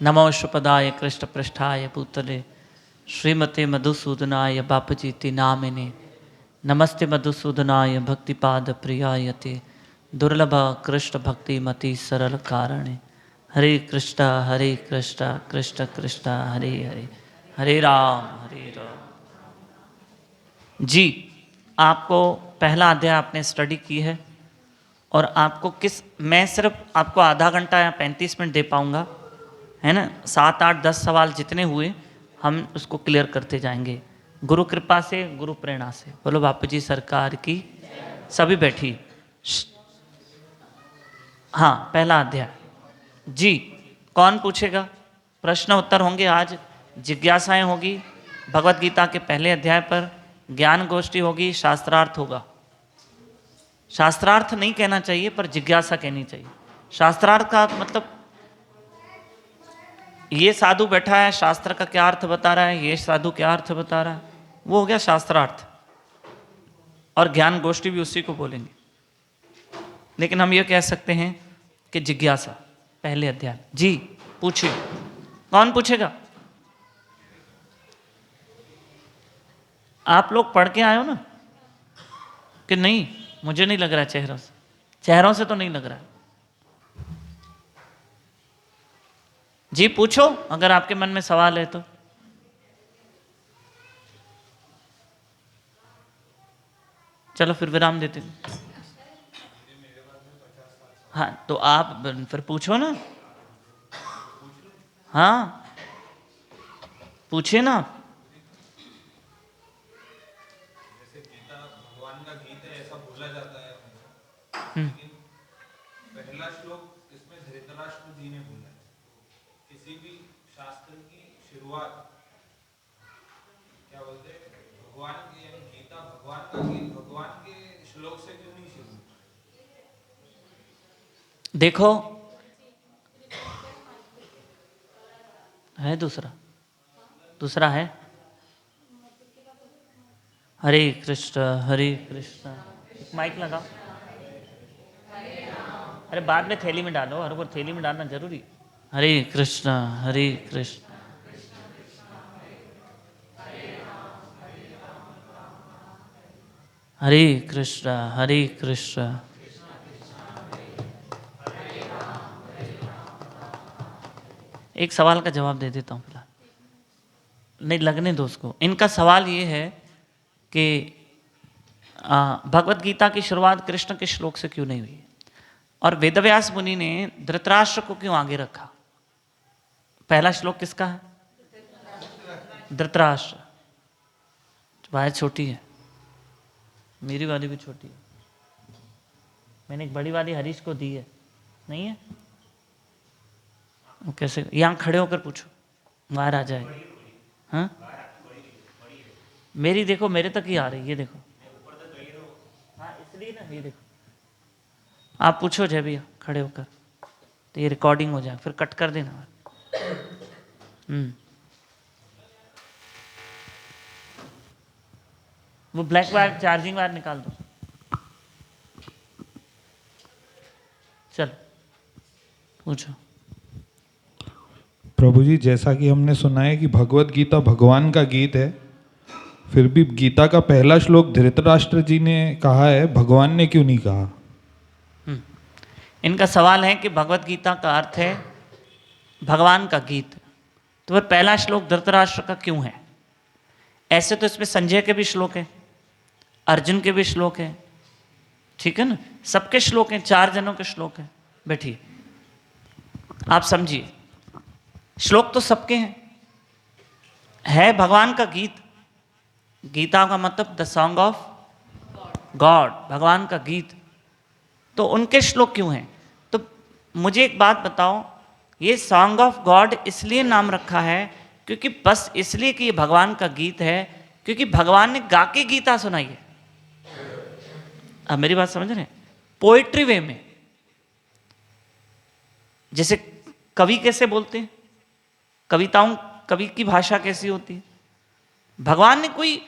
नमो शुपदाय कृष्ण पृष्ठाय भूतले श्रीमते मधुसूदनाय बापजीति नामिने नमस्ते मधुसूदनाय भक्तिपाद प्रियायते दुर्लभ कृष्ण भक्ति मति सरल कारणे हरे कृष्ण कृष्ण कृष्ण हरे हरे हरे राम। जी, आपको पहला अध्याय आपने स्टडी की है और आपको मैं सिर्फ आपको आधा घंटा या 35 मिनट दे पाऊंगा, है ना। 7, 8, 10 सवाल जितने हुए हम उसको क्लियर करते जाएंगे गुरु कृपा से, गुरु प्रेरणा से। बोलो बापू जी सरकार की। सभी बैठी। हाँ, पहला अध्याय। जी, कौन पूछेगा? प्रश्न उत्तर होंगे आज, जिज्ञासाएं होगी भगवत गीता के पहले अध्याय पर, ज्ञान गोष्ठी होगी, शास्त्रार्थ होगा। शास्त्रार्थ नहीं कहना चाहिए पर जिज्ञासा कहनी चाहिए। शास्त्रार्थ का मतलब ये साधु बैठा है, शास्त्र का क्या अर्थ बता रहा है, ये साधु क्या अर्थ बता रहा है, वो हो गया शास्त्रार्थ। और ज्ञान गोष्ठी भी उसी को बोलेंगे। लेकिन हम ये कह सकते हैं कि जिज्ञासा पहले अध्याय। जी पूछिए, कौन पूछेगा? आप लोग पढ़ के आए हो ना कि नहीं? मुझे नहीं लग रहा है चेहरों से तो नहीं लग रहा है। जी पूछो, अगर आपके मन में सवाल है तो। चलो फिर विराम देते हैं। हाँ तो आप फिर पूछो ना। हाँ पूछिए ना। जैसे गीता भगवान का गीत है ऐसा बोला जाता है, लेकिन पहला श्लोक इसमें धृतराष्ट्र जी ने बोला है। किसी भी शास्त्र की शुरुआत क्या बोलते हैं, भगवान की, यानी गीता भगवान का गीत भगवान के श्लोक से क्यों नहीं शुरू? देखो है दूसरा है। हरे कृष्ण। माइक लगाओ। अरे बाद में थैली में डालो, हर बार थैली में डालना जरूरी। हरे कृष्ण हरे कृष्ण। एक सवाल का जवाब दे देता हूँ फिलहाल, नहीं लगने दो उसको। इनका सवाल ये है कि भगवत गीता की शुरुआत कृष्ण के श्लोक से क्यों नहीं हुई, और वेदव्यास मुनि ने धृतराष्ट्र को क्यों आगे रखा? पहला श्लोक किसका है? धृतराष्ट्र। बात छोटी है, मेरी वाली भी छोटी है। मैंने एक बड़ी वाली हरीश को दी है, नहीं है? वो कैसे? यहाँ खड़े होकर पूछो, बाहर आ जाए। हाँ मेरी देखो, मेरे तक ही आ रही है, ये देखो। हाँ इसलिए ना, ये देखो। आप पूछो जय भैया खड़े होकर, तो ये रिकॉर्डिंग हो जाए, फिर कट कर देना। वो ब्लैक वायर, चार्जिंग वायर निकाल दो। चल पूछो। प्रभु जी, जैसा कि हमने सुना है कि भगवत गीता भगवान का गीत है, फिर भी गीता का पहला श्लोक धृतराष्ट्र जी ने कहा है, भगवान ने क्यों नहीं कहा? इनका सवाल है कि भगवत गीता का अर्थ है भगवान का गीत, तो वह पहला श्लोक धृतराष्ट्र का क्यों है? ऐसे तो इसमें संजय के भी श्लोक हैं, अर्जुन के भी श्लोक हैं, ठीक है ना, सबके श्लोक हैं, 4 जनों के श्लोक हैं। बैठिए, आप समझिए, श्लोक तो सबके हैं, है भगवान का गीत। गीता का मतलब द सॉन्ग ऑफ गॉड, भगवान का गीत। तो उनके श्लोक क्यों हैं? तो मुझे एक बात बताओ, ये सॉन्ग ऑफ गॉड इसलिए नाम रखा है क्योंकि बस इसलिए कि ये भगवान का गीत है, क्योंकि भगवान ने गा के गीता सुनाई है। अब मेरी बात समझ रहे हैं? पोएट्री वे में, जैसे कवि कैसे बोलते हैं, कवि की भाषा कैसी होती है। भगवान ने कोई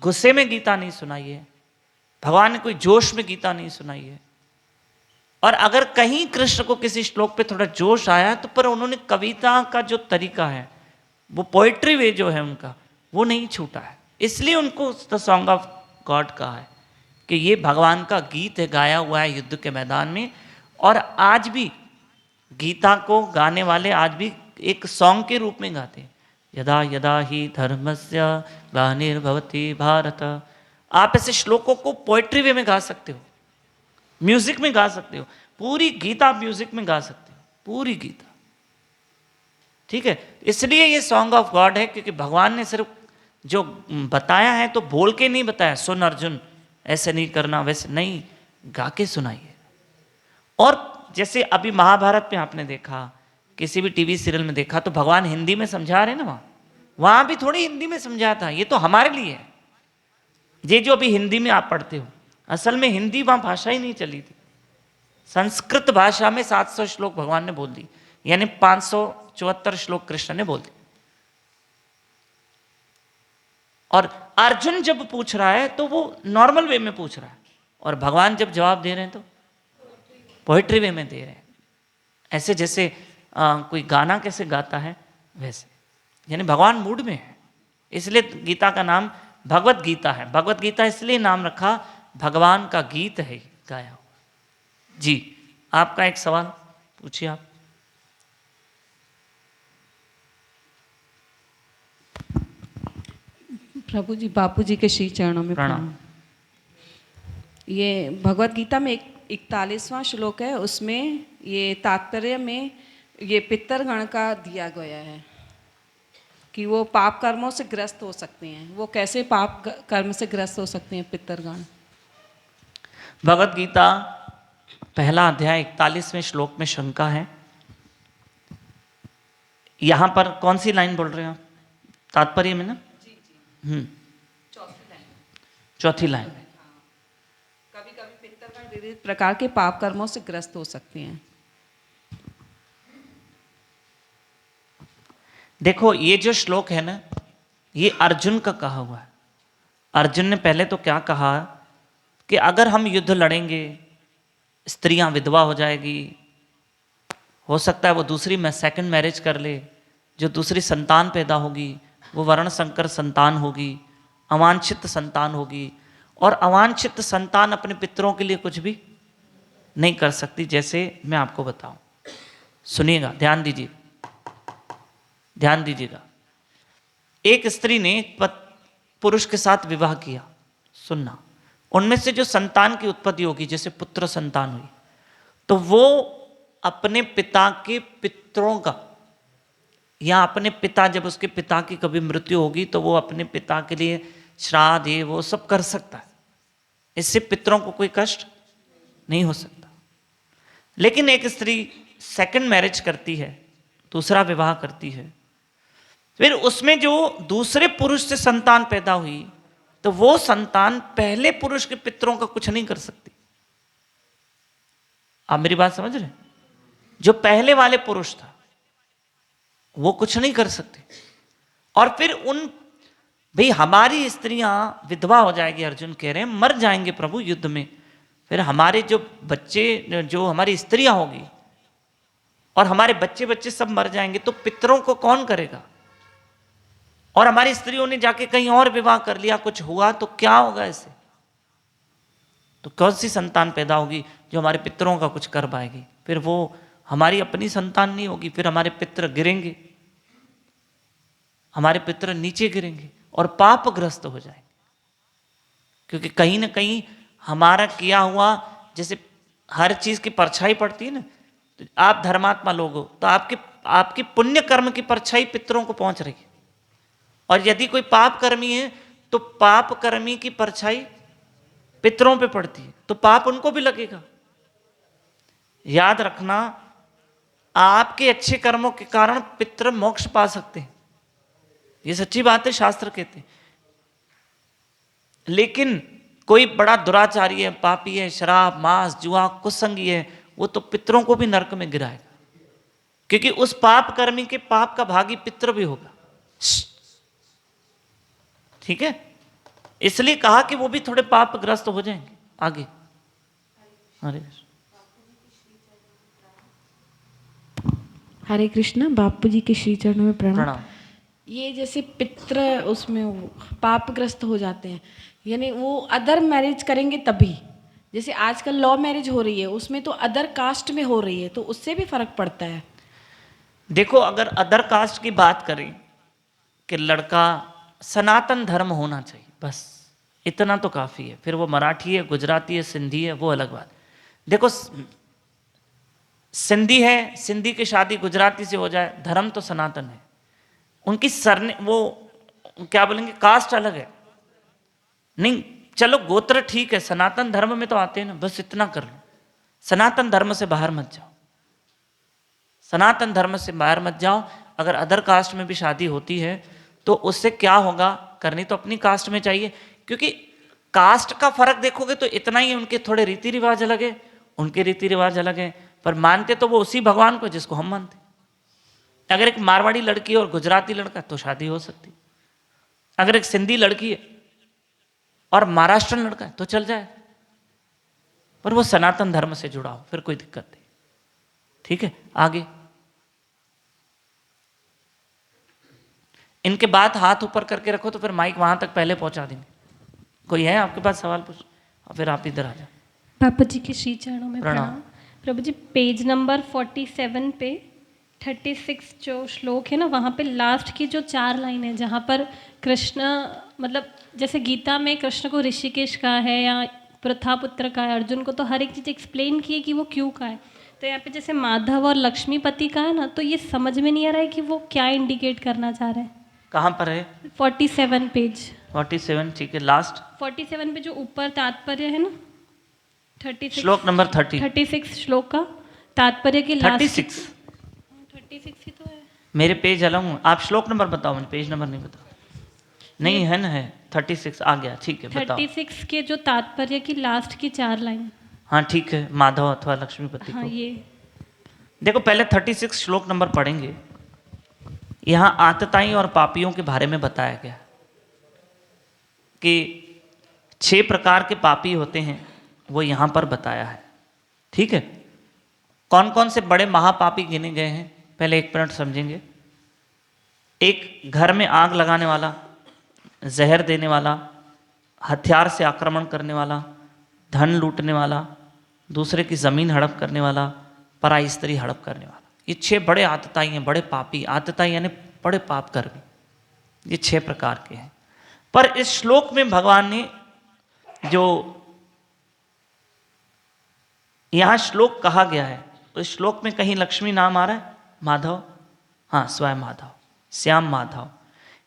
गुस्से में गीता नहीं सुनाई है, भगवान ने कोई जोश में गीता नहीं सुनाई है, और अगर कहीं कृष्ण को किसी श्लोक पे थोड़ा जोश आया तो पर उन्होंने कविता का जो तरीका है, वो पोइट्री वे जो है उनका, वो नहीं छूटा है, इसलिए उनको द सॉन्ग ऑफ गॉड कहा है कि ये भगवान का गीत है, गाया हुआ है युद्ध के मैदान में। और आज भी गीता को गाने वाले आज भी एक सॉन्ग के रूप में गाते हैं, यदा यदा ही धर्मस्य ग्लानिर्भवति भारत। आप ऐसे श्लोकों को पोएट्री वे में गा सकते हो, म्यूजिक में गा सकते हो, पूरी गीता म्यूजिक में गा सकते हो, पूरी गीता। ठीक है, इसलिए ये सॉन्ग ऑफ गॉड है, क्योंकि भगवान ने सिर्फ जो बताया है तो बोल के नहीं बताया, सुन अर्जुन ऐसे नहीं करना वैसे नहीं, गा के सुनाइए। और जैसे अभी महाभारत में आपने देखा, किसी भी टीवी सीरियल में देखा, तो भगवान हिंदी में समझा रहे ना, वहां भी थोड़ी हिंदी में समझा था, ये तो हमारे लिए है। ये जो अभी हिंदी में आप पढ़ते हो, असल में हिंदी वहां भाषा ही नहीं चली थी, संस्कृत भाषा में 700 श्लोक भगवान ने बोल दी, यानी 574 श्लोक कृष्ण ने बोल दी। और अर्जुन जब पूछ रहा है तो वो नॉर्मल वे में पूछ रहा है, और भगवान जब जवाब दे रहे हैं तो पोएट्री वे में दे रहे हैं, ऐसे जैसे कोई गाना कैसे गाता है वैसे, यानी भगवान मूड में है। इसलिए गीता का नाम भगवत गीता है। भगवत गीता इसलिए नाम रखा, भगवान का गीत है गाया हुआ। जी, आपका एक सवाल पूछिए आप। प्रभु जी, बापू जी के श्री चरणों में प्रणाम। ये भगवत गीता में 41वां श्लोक है, उसमें ये तात्पर्य में ये पितरगण का दिया गया है कि वो पाप कर्मों से ग्रस्त हो सकते हैं। वो कैसे पाप कर्म से ग्रस्त हो सकते हैं पितरगण? भगवत गीता पहला अध्याय 41वें श्लोक में शंका है। यहां पर कौन सी लाइन बोल रहे हो आप? तात्पर्य में ना? चौथी लाइन। कभी कभी पितरगण विविध प्रकार के पाप कर्मों से ग्रस्त हो सकते हैं। देखो, ये जो श्लोक है ना, ये अर्जुन का कहा हुआ है। अर्जुन ने पहले तो क्या कहा कि अगर हम युद्ध लड़ेंगे, स्त्रियां विधवा हो जाएगी, हो सकता है वो दूसरी सेकंड मैरिज कर ले, जो दूसरी संतान पैदा होगी वो वर्ण संकर संतान होगी, अवांछित संतान होगी, और अवांछित संतान अपने पितरों के लिए कुछ भी नहीं कर सकती। जैसे मैं आपको बताऊं, सुनिएगा, ध्यान दीजिए, ध्यान दीजिएगा। एक स्त्री ने पुरुष के साथ विवाह किया, सुनना, उनमें से जो संतान की उत्पत्ति होगी, जैसे पुत्र संतान हुई, तो वो अपने पिता के पितरों का, या अपने पिता, जब उसके पिता की कभी मृत्यु होगी तो वो अपने पिता के लिए श्राद्ध ये वो सब कर सकता है, इससे पितरों को कोई कष्ट नहीं हो सकता। लेकिन एक स्त्री सेकंड मैरिज करती है, दूसरा विवाह करती है, फिर उसमें जो दूसरे पुरुष से संतान पैदा हुई, तो वो संतान पहले पुरुष के पितरों का कुछ नहीं कर सकती। आप मेरी बात समझ रहे हैं? जो पहले वाले पुरुष था वो कुछ नहीं कर सकते। और फिर भाई हमारी स्त्रियां विधवा हो जाएगी, अर्जुन कह रहे हैं, मर जाएंगे प्रभु युद्ध में, फिर हमारे जो बच्चे, जो हमारी स्त्रियां होगी और हमारे बच्चे बच्चे सब मर जाएंगे, तो पितरों को कौन करेगा? और हमारी स्त्रियों ने जाके कहीं और विवाह कर लिया, कुछ हुआ तो क्या होगा इससे? तो कौन सी संतान पैदा होगी जो हमारे पितरों का कुछ कर पाएगी? फिर वो हमारी अपनी संतान नहीं होगी, फिर हमारे पितर गिरेंगे, हमारे पितर नीचे गिरेंगे और पापग्रस्त हो जाएंगे। क्योंकि कहीं ना कहीं हमारा किया हुआ, जैसे हर चीज की परछाई पड़ती है ना, तो आप धर्मात्मा लोग हो तो आपके पुण्य कर्म की परछाई पितरों को पहुंच रही है, और यदि कोई पाप कर्मी है तो पाप कर्मी की परछाई पितरों पे पड़ती है, तो पाप उनको भी लगेगा। याद रखना, आपके अच्छे कर्मों के कारण पितृ मोक्ष पा सकते हैं, ये सच्ची बात है, शास्त्र कहते हैं। लेकिन कोई बड़ा दुराचारी है, पापी है, शराब मांस जुआ कुसंगी है, वो तो पितरों को भी नरक में गिराएगा, क्योंकि उस पाप कर्मी के पाप का भागी पितृ भी होगा। ठीक है, इसलिए कहा कि वो भी थोड़े पापग्रस्त हो जाएंगे आगे। अरे हरे कृष्णा, बापू जी के श्री चरणों में प्रणाम। प्रणाम। ये जैसे पितृ उसमें वो पापग्रस्त हो जाते हैं, यानी वो अदर मैरिज करेंगे तभी, जैसे आजकल लॉ मैरिज हो रही है उसमें तो अदर कास्ट में हो रही है, तो उससे भी फर्क पड़ता है। देखो, अगर अदर कास्ट की बात करें कि लड़का सनातन धर्म होना चाहिए, बस इतना तो काफ़ी है। फिर वो मराठी है, गुजराती है, सिंधी है, वो अलग बात। देखो, सिंधी है, सिंधी की शादी गुजराती से हो जाए, धर्म तो सनातन है। उनकी सरने वो क्या बोलेंगे, कास्ट अलग है। नहीं, चलो गोत्र ठीक है, सनातन धर्म में तो आते हैं ना, बस इतना कर लो। सनातन धर्म से बाहर मत जाओ, सनातन धर्म से बाहर मत जाओ। अगर अदर कास्ट में भी शादी होती है तो उससे क्या होगा, करनी तो अपनी कास्ट में चाहिए, क्योंकि कास्ट का फर्क देखोगे तो इतना ही है, उनके थोड़े रीति रिवाज अलग है, उनके रीति रिवाज अलग है, पर मानते तो वो उसी भगवान को जिसको हम मानते। अगर एक मारवाड़ी लड़की और गुजराती लड़का तो शादी हो सकती, अगर एक सिंधी लड़की है और महाराष्ट्रन लड़का है तो चल जाए, पर वो सनातन धर्म से जुड़ा हो, फिर कोई दिक्कत नहीं। ठीक है, आगे। इनके बाद हाथ ऊपर करके रखो तो फिर माइक वहां तक पहले पहुंचा देंगे। कोई है आपके पास सवाल पूछ, और फिर आप इधर आ जाओ। पापा जी के श्री चरणों में प्रणाम। प्रणाम। प्रभु जी, पेज नंबर 47 पे 36 जो श्लोक है ना, वहाँ पे लास्ट की जो 4 लाइन है, जहाँ पर कृष्ण, मतलब जैसे गीता में कृष्ण को ऋषिकेश का है या प्रथापुत्र का है, अर्जुन को तो हर एक चीज़ एक्सप्लेन की है कि वो क्यों का है। तो यहाँ पे जैसे माधव और लक्ष्मीपति का है ना, तो ये समझ में नहीं आ रहा है कि वो क्या इंडिकेट करना चाह रहे हैं। कहाँ पर है? 47 पेज 47, ठीक है, लास्ट 47 पे जो ऊपर तात्पर्य है ना, 36 श्लोक नंबर 30। 36 श्लोक का तात्पर्य के लास्ट 36 36 ही तो है। मेरे पेज अलग हूँ, आप श्लोक नंबर बताओ, मुझे पेज नंबर नहीं बताओ। नहीं है ना, है 36 आ गया, ठीक है, बताओ। 36 के जो तात्पर्य की लास्ट की 4 लाइन। हाँ ठीक है, माधव अथवा लक्ष्मीपति हाँ, को। ये देखो, पहले 36 श्लोक नंबर पढ़ेंगे। यहाँ आतताई और पापियों के बारे में बताया गया कि 6 प्रकार के पापी होते हैं, वो यहाँ पर बताया है। ठीक है, कौन कौन से बड़े महापापी गिने गए हैं, पहले 1 मिनट समझेंगे। एक, घर में आग लगाने वाला, जहर देने वाला, हथियार से आक्रमण करने वाला, धन लूटने वाला, दूसरे की ज़मीन हड़प करने वाला, पराई स्त्री हड़प करने वाला। ये 6 बड़े आतताई हैं, बड़े पापी। आतताई यानी बड़े पाप कर्मी, ये 6 प्रकार के हैं। पर इस श्लोक में भगवान ने जो यहाँ श्लोक कहा गया है, उस श्लोक में कहीं लक्ष्मी नाम आ रहा है? माधव, हाँ, स्वयं माधव, श्याम माधव।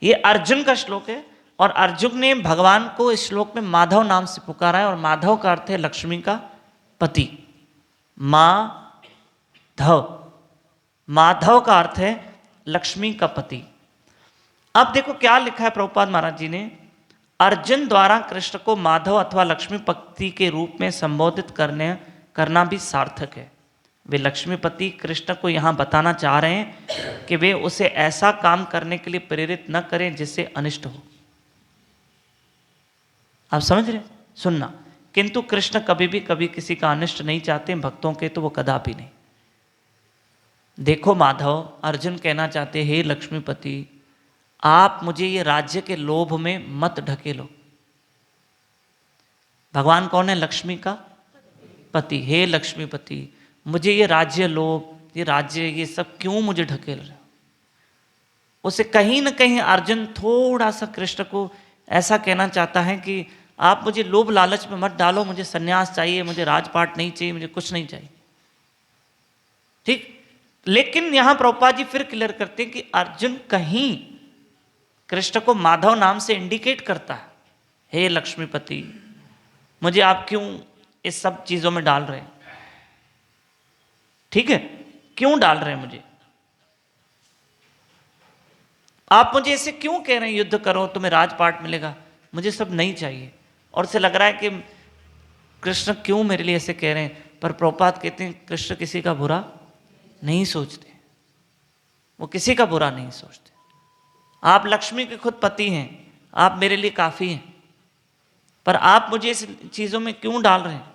ये अर्जुन का श्लोक है, और अर्जुन ने भगवान को इस श्लोक में माधव नाम से पुकारा है, और माधव का अर्थ है लक्ष्मी का पति। माधव, माधव का अर्थ है लक्ष्मी का पति। अब देखो क्या लिखा है प्रभुपाद महाराज जी ने, अर्जुन द्वारा कृष्ण को माधव अथवा लक्ष्मीपति के रूप में संबोधित करना भी सार्थक है। वे लक्ष्मीपति कृष्ण को यहाँ बताना चाह रहे हैं कि वे उसे ऐसा काम करने के लिए प्रेरित न करें जिससे अनिष्ट हो। आप समझ रहे? सुनना, किंतु कृष्ण कभी भी कभी किसी का अनिष्ट नहीं चाहते, भक्तों के तो वो कदापि नहीं। देखो माधव, अर्जुन कहना चाहते, हे लक्ष्मीपति, आप मुझे ये राज्य के लोभ में मत ढकेलो। भगवान कौन है? लक्ष्मी का पति। हे लक्ष्मीपति, मुझे ये राज्य लोभ, ये राज्य, ये सब क्यों मुझे ढकेल रहे हो? उसे कहीं ना कहीं अर्जुन थोड़ा सा कृष्ण को ऐसा कहना चाहता है कि आप मुझे लोभ लालच में मत डालो, मुझे सन्यास चाहिए, मुझे राजपाट नहीं चाहिए, मुझे कुछ नहीं चाहिए। ठीक, लेकिन यहां प्रभुपाद जी फिर क्लियर करते हैं कि अर्जुन कहीं कृष्ण को माधव नाम से इंडिकेट करता है, हे लक्ष्मीपति, मुझे आप क्यों इस सब चीजों में डाल रहे हैं? ठीक है, क्यों डाल रहे हैं मुझे? आप मुझे ऐसे क्यों कह रहे हैं युद्ध करो तुम्हें राजपाट मिलेगा? मुझे सब नहीं चाहिए। और उसे लग रहा है कि कृष्ण क्यों मेरे लिए ऐसे कह रहे हैं, पर प्रभुपाद कहते हैं कृष्ण किसी का बुरा नहीं सोचते, वो किसी का बुरा नहीं सोचते। आप लक्ष्मी के खुद पति हैं, आप मेरे लिए काफी हैं, पर आप मुझे इस चीजों में क्यों डाल रहे हैं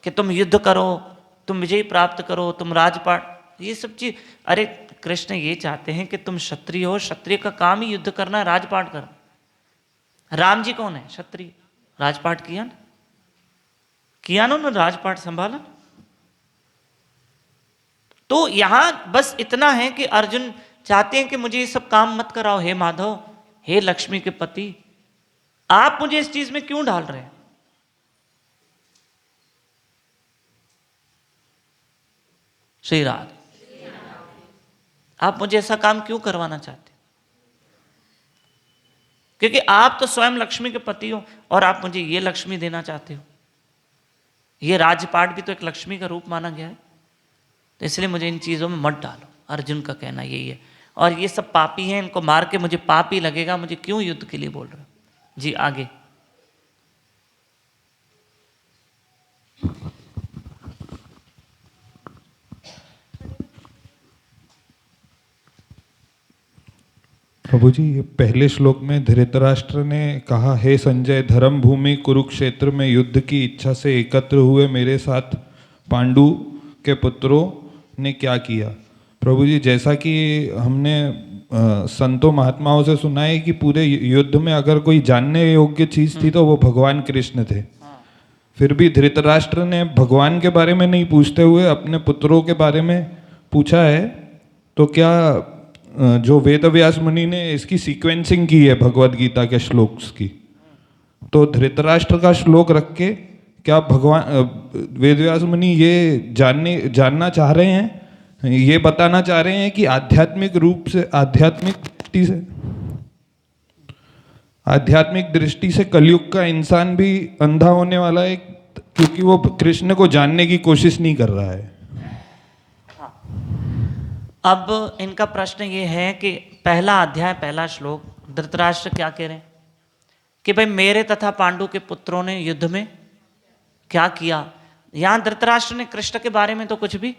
कि तुम युद्ध करो, तुम विजय प्राप्त करो, तुम राजपाट? ये सब चीज, अरे कृष्ण ये चाहते हैं कि तुम क्षत्रिय हो, क्षत्रिय का काम ही युद्ध करना है, राजपाट करना। राम जी कौन है? क्षत्रिय, राजपाट किया ना, किया ना उन्होंने, राजपाट संभाला। तो यहां बस इतना है कि अर्जुन चाहते हैं कि मुझे ये सब काम मत कराओ, हे माधव, हे लक्ष्मी के पति, आप मुझे इस चीज में क्यों डाल रहे हैं? श्री राधे, आप मुझे ऐसा काम क्यों करवाना चाहते? क्योंकि आप तो स्वयं लक्ष्मी के पति हो और आप मुझे ये लक्ष्मी देना चाहते हो। ये राजपाट भी तो एक लक्ष्मी का रूप माना गया है, तो इसलिए मुझे इन चीजों में मत डालो। अर्जुन का कहना यही है। और ये सब पापी हैं, इनको मार के मुझे पाप ही लगेगा, मुझे क्यों युद्ध के लिए बोल रहे हो? जी आगे। प्रभु जी, ये पहले श्लोक में धृतराष्ट्र ने कहा, हे संजय, धर्म भूमि कुरुक्षेत्र में युद्ध की इच्छा से एकत्र हुए मेरे साथ पांडु के पुत्रों ने क्या किया? प्रभु जी, जैसा कि हमने संतों महात्माओं से सुना है कि पूरे युद्ध में अगर कोई जानने योग्य चीज थी तो वो भगवान कृष्ण थे। फिर भी धृतराष्ट्र ने भगवान के बारे में नहीं पूछते हुए अपने पुत्रों के बारे में पूछा है। तो क्या जो वेद व्यास मुनि ने इसकी सीक्वेंसिंग की है भगवत गीता के श्लोक्स की, तो धृतराष्ट्र का श्लोक रख के क्या भगवान वेद व्यास मुनि ये जानना चाह रहे हैं, ये बताना चाह रहे हैं कि आध्यात्मिक रूप से, आध्यात्मिक दृष्टि से कलयुग का इंसान भी अंधा होने वाला है, क्योंकि वो कृष्ण को जानने की कोशिश नहीं कर रहा है। अब इनका प्रश्न ये है कि पहला अध्याय पहला श्लोक धृतराष्ट्र क्या कह रहे हैं कि भाई मेरे तथा पांडु के पुत्रों ने युद्ध में क्या किया। यहां धृतराष्ट्र ने कृष्ण के बारे में तो कुछ भी,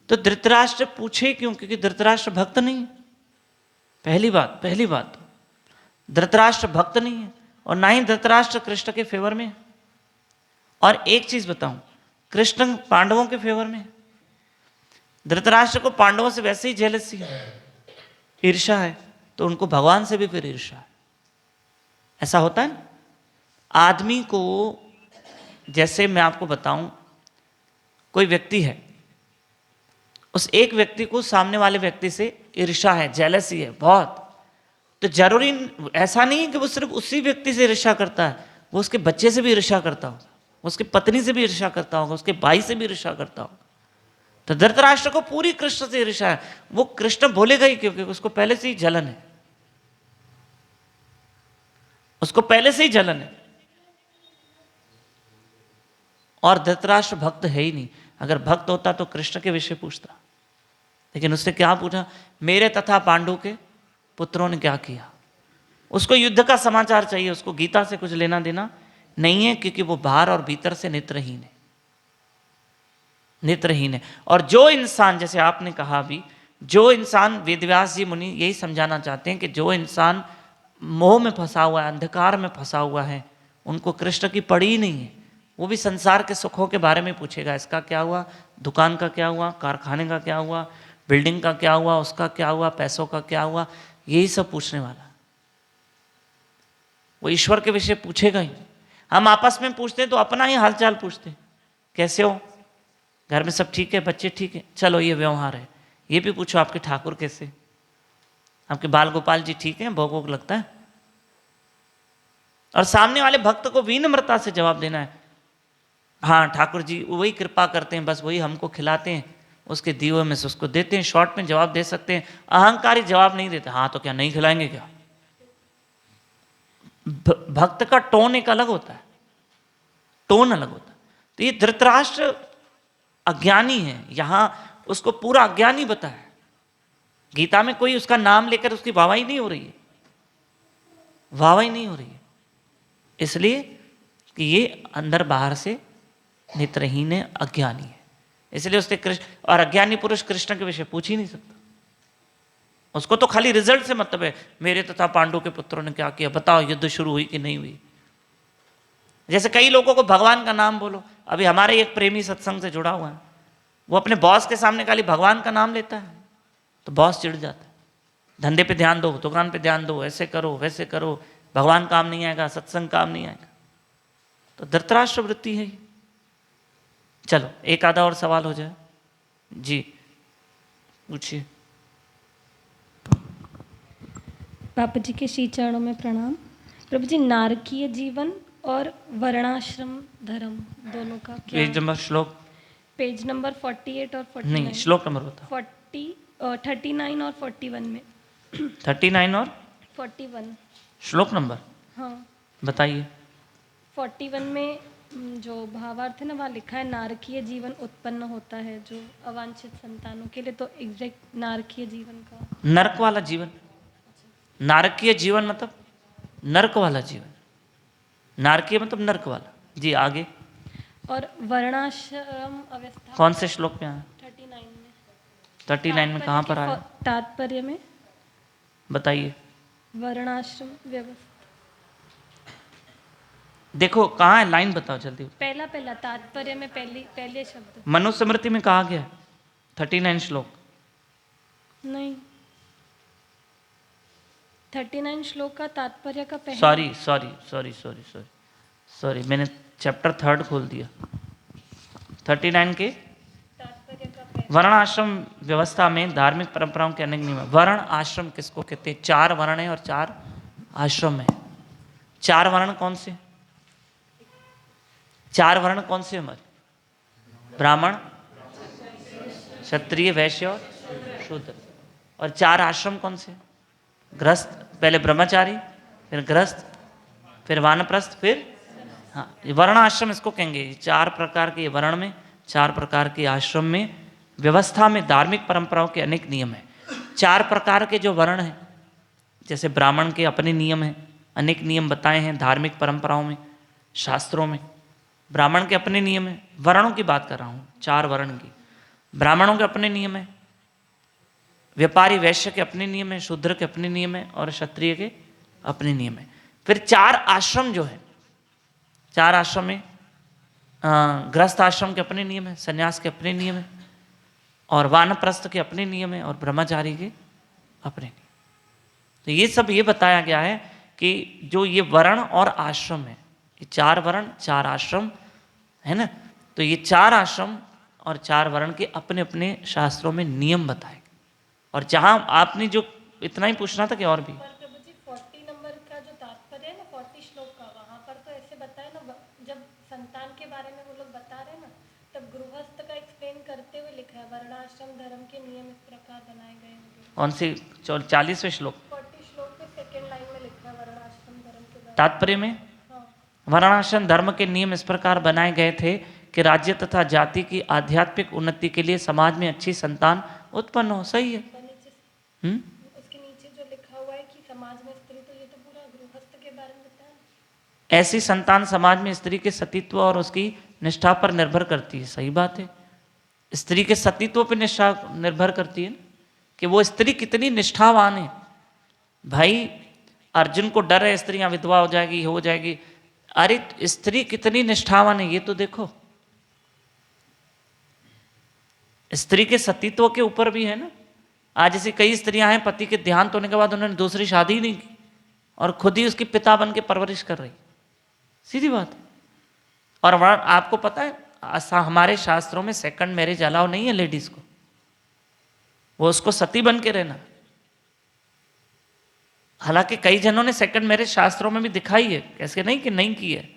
तो धृतराष्ट्र पूछे क्यों? क्योंकि धृतराष्ट्र भक्त नहीं है। पहली बात धृतराष्ट्र भक्त नहीं है और ना ही धृतराष्ट्र कृष्ण के फेवर में है। और एक चीज बताऊं, कृष्ण पांडवों के फेवर में है। धृतराष्ट्र को पांडवों से वैसे ही जेलसी है, ईर्ष्या है, तो उनको भगवान से भी फिर ईर्ष्या है। ऐसा होता है ना आदमी को। जैसे मैं आपको बताऊं, कोई व्यक्ति है, उस एक व्यक्ति को सामने वाले व्यक्ति से ईर्ष्या है, जेलसी है बहुत, तो जरूरी ऐसा नहीं है कि वो सिर्फ उसी व्यक्ति से ईर्ष्या करता है, वो उसके बच्चे से भी ईर्ष्या करता होगा, उसकी पत्नी से भी ईर्ष्या करता होगा, उसके भाई से भी ईर्ष्या करता होगा। तो धृतराष्ट्र को पूरी कृष्ण से ईर्ष्या है। वो कृष्ण बोलेगा ही क्योंकि उसको पहले से ही जलन है, उसको पहले से ही जलन है। और धृतराष्ट्र भक्त है ही नहीं। अगर भक्त होता तो कृष्ण के विषय पूछता, लेकिन उसने क्या पूछा? मेरे तथा पांडु के पुत्रों ने क्या किया। उसको युद्ध का समाचार चाहिए, उसको गीता से कुछ लेना देना नहीं है, क्योंकि वो बाहर और भीतर से नेत्रहीन है, नेत्रहीन है। और जो इंसान, जैसे आपने कहा अभी, जो इंसान, वेदव्यास जी मुनि यही समझाना चाहते हैं कि जो इंसान मोह में फंसा हुआ है, अंधकार में फंसा हुआ है, उनको कृष्ण की पड़ी ही नहीं है। वो भी संसार के सुखों के बारे में पूछेगा, इसका क्या हुआ, दुकान का क्या हुआ, कारखाने का क्या हुआ, बिल्डिंग का क्या हुआ, उसका क्या हुआ, पैसों का क्या हुआ, यही सब पूछने वाला। वो ईश्वर के विषय पूछेगा ही। हम आपस में पूछते हैं तो अपना ही हालचाल पूछते हैं, कैसे हो, घर में सब ठीक है, बच्चे ठीक है, चलो ये व्यवहार है। ये भी पूछो आपके ठाकुर कैसे, आपके बाल गोपाल जी ठीक है, भोग वोग लगता है। और सामने वाले भक्त को विनम्रता से जवाब देना है, हाँ ठाकुर जी वही कृपा करते हैं, बस वही हमको खिलाते हैं, उसके दिए में से उसको देते हैं। शॉर्ट में जवाब दे सकते हैं, अहंकारी जवाब नहीं देते। हाँ तो क्या नहीं खिलाएंगे क्या? भक्त का टोन एक अलग होता है, टोन अलग होता है। तो ये धृतराष्ट्र अज्ञानी है, यहां उसको पूरा अज्ञानी बताया। गीता में कोई उसका नाम लेकर उसकी वाहवाही नहीं हो रही है, वाहवाही नहीं हो रही है, इसलिए कि ये अंदर बाहर से नेत्रहीन है, अज्ञानी है। इसलिए उसने कृष्ण, और अज्ञानी पुरुष कृष्ण के विषय पूछ ही नहीं सकता। उसको तो खाली रिजल्ट से मतलब है, मेरे तथा पांडु के पुत्रों ने क्या किया, बताओ युद्ध शुरू हुई कि नहीं हुई। जैसे कई लोगों को भगवान का नाम बोलो, अभी हमारे एक प्रेमी सत्संग से जुड़ा हुआ है, वो अपने बॉस के सामने खाली भगवान का नाम लेता है तो बॉस चिढ़ जाता है। धंधे पे ध्यान दो, दुकान पे ध्यान दो, ऐसे करो वैसे करो, भगवान काम नहीं आएगा, सत्संग काम नहीं आएगा। तो धृतराष्ट्र वृत्ति है ये। चलो एक आधा और सवाल हो जाए जी, पूछिए। बापू जी के श्री चरणों में प्रणाम। प्रभु जी, नारकीय जीवन और वर्णाश्रम धर्म दोनों का क्या? पेज नंबर, श्लोक पेज नंबर 48 और 49। नहीं, श्लोक नंबर होता 39 और 41 में। 39 और 41। श्लोक नंबर हाँ, बताइए। 41 में जो भावार्थ है ना, वहाँ लिखा है नारकीय जीवन उत्पन्न होता है जो अवांछित संतानों के लिए। तो एग्जैक्ट नारकीय जीवन का नरक वाला जीवन। नारकीय जीवन मतलब नरक वाला जीवन। नारकीय मतलब नरक वाला। जी आगे। और वर्णाश्रम अवस्था कौन से श्लोक में आया? 39 में। 39 में कहाँ पर आया? तात्पर्य में बताइए। वर्णाश्रम व्यवस्था। देखो कहाँ है, लाइन बताओ जल्दी। पहला तात्पर्य में पहले शब्द। मनुस्मृति में कहा गया 39 श्लोक। नहीं, 39 श्लोक का तात्पर्य का पहला। सॉरी मैंने चैप्टर 3 खोल दिया। 39 के तात्पर्य का पहला। वर्ण आश्रम व्यवस्था में धार्मिक परंपराओं के अनेक नियम हैं। वर्ण आश्रम किसको कहते हैं? 4 वर्ण है और 4 आश्रम है। 4 वर्ण कौन से? 4 वर्ण कौन से हमारे? ब्राह्मण, क्षत्रिय, वैश्य और शूद्र। और 4 आश्रम कौन से? गृहस्थ, पहले ब्रह्मचारी, फिर गृहस्थ, फिर वानप्रस्थ, फिर हाँ, ये वर्ण आश्रम इसको कहेंगे। 4 प्रकार के वर्ण में, 4 प्रकार के आश्रम में, व्यवस्था में धार्मिक परंपराओं के अनेक नियम हैं। 4 प्रकार के जो वर्ण हैं, जैसे ब्राह्मण के अपने नियम हैं, अनेक नियम बताए हैं धार्मिक परंपराओं में, शास्त्रों में। ब्राह्मण के अपने नियम हैं। वर्णों की बात कर रहा हूँ, 4 वर्ण की। ब्राह्मणों के अपने नियम हैं, व्यापारी वैश्य के अपने नियम हैं, शूद्र के अपने नियम हैं और क्षत्रिय के अपने नियम हैं। फिर 4 आश्रम जो है, 4 आश्रम में गृहस्थ आश्रम के अपने नियम हैं, सन्यास के अपने नियम हैं और वानप्रस्थ के अपने नियम हैं और ब्रह्मचारी के अपने नियम। तो ये सब ये बताया गया है कि जो ये वर्ण और आश्रम है, ये 4 वर्ण 4 आश्रम है ना, तो ये 4 आश्रम और 4 वर्ण के अपने अपने शास्त्रों में नियम बताए। और जहाँ आपने जो इतना ही पूछना था कि और भी? पर प्रभु जी 40 नंबर का जो तात्पर्य है ना, 40 श्लोक का, वहाँ पर तो ऐसे बताया ना, जब संतान के बारे में वो लोग बता रहे हैं ना, तब गृहस्थ का एक्सप्लेन करते हुए लिखा है वर्णाश्रम धर्म के नियम इस प्रकार बनाए गए होंगे। कौन सी? 40वें श्लोक 40 श्लोक के सेकेंड लाइन में लिखा है वर्णाश्रम धर्म के बारे तात्पर्य में। हाँ, वर्णाश्रम धर्म के नियम इस प्रकार बनाए गए थे कि राज्य तथा जाति की आध्यात्मिक उन्नति के लिए समाज में अच्छी संतान उत्पन्न हो। सही है। उसके नीचे जो लिखा हुआ है कि समाज में स्त्री, तो ये तो पूरा गृहस्थ के बारे में बताया। ऐसी संतान समाज में स्त्री के सतीत्व और उसकी निष्ठा पर निर्भर करती है। सही बात है, स्त्री के सतीत्व पर निष्ठा निर्भर करती है ना, कि वो स्त्री कितनी निष्ठावान है। भाई अर्जुन को डर है स्त्रियां विधवा हो जाएगी। अरे स्त्री कितनी निष्ठावान है ये तो देखो। स्त्री के सतीत्व के ऊपर भी है ना। आज ऐसी कई स्त्रियां हैं, पति के देहांत होने के बाद उन्होंने दूसरी शादी ही नहीं की और खुद ही उसकी पिता बन के परवरिश कर रही। सीधी बात है। और आपको पता है हमारे शास्त्रों में सेकंड मैरिज अलाउ नहीं है लेडीज को। वो उसको सती बन के रहना। हालांकि कई जनों ने सेकंड मैरिज शास्त्रों में भी दिखाई है, कैसे नहीं कि नहीं की है,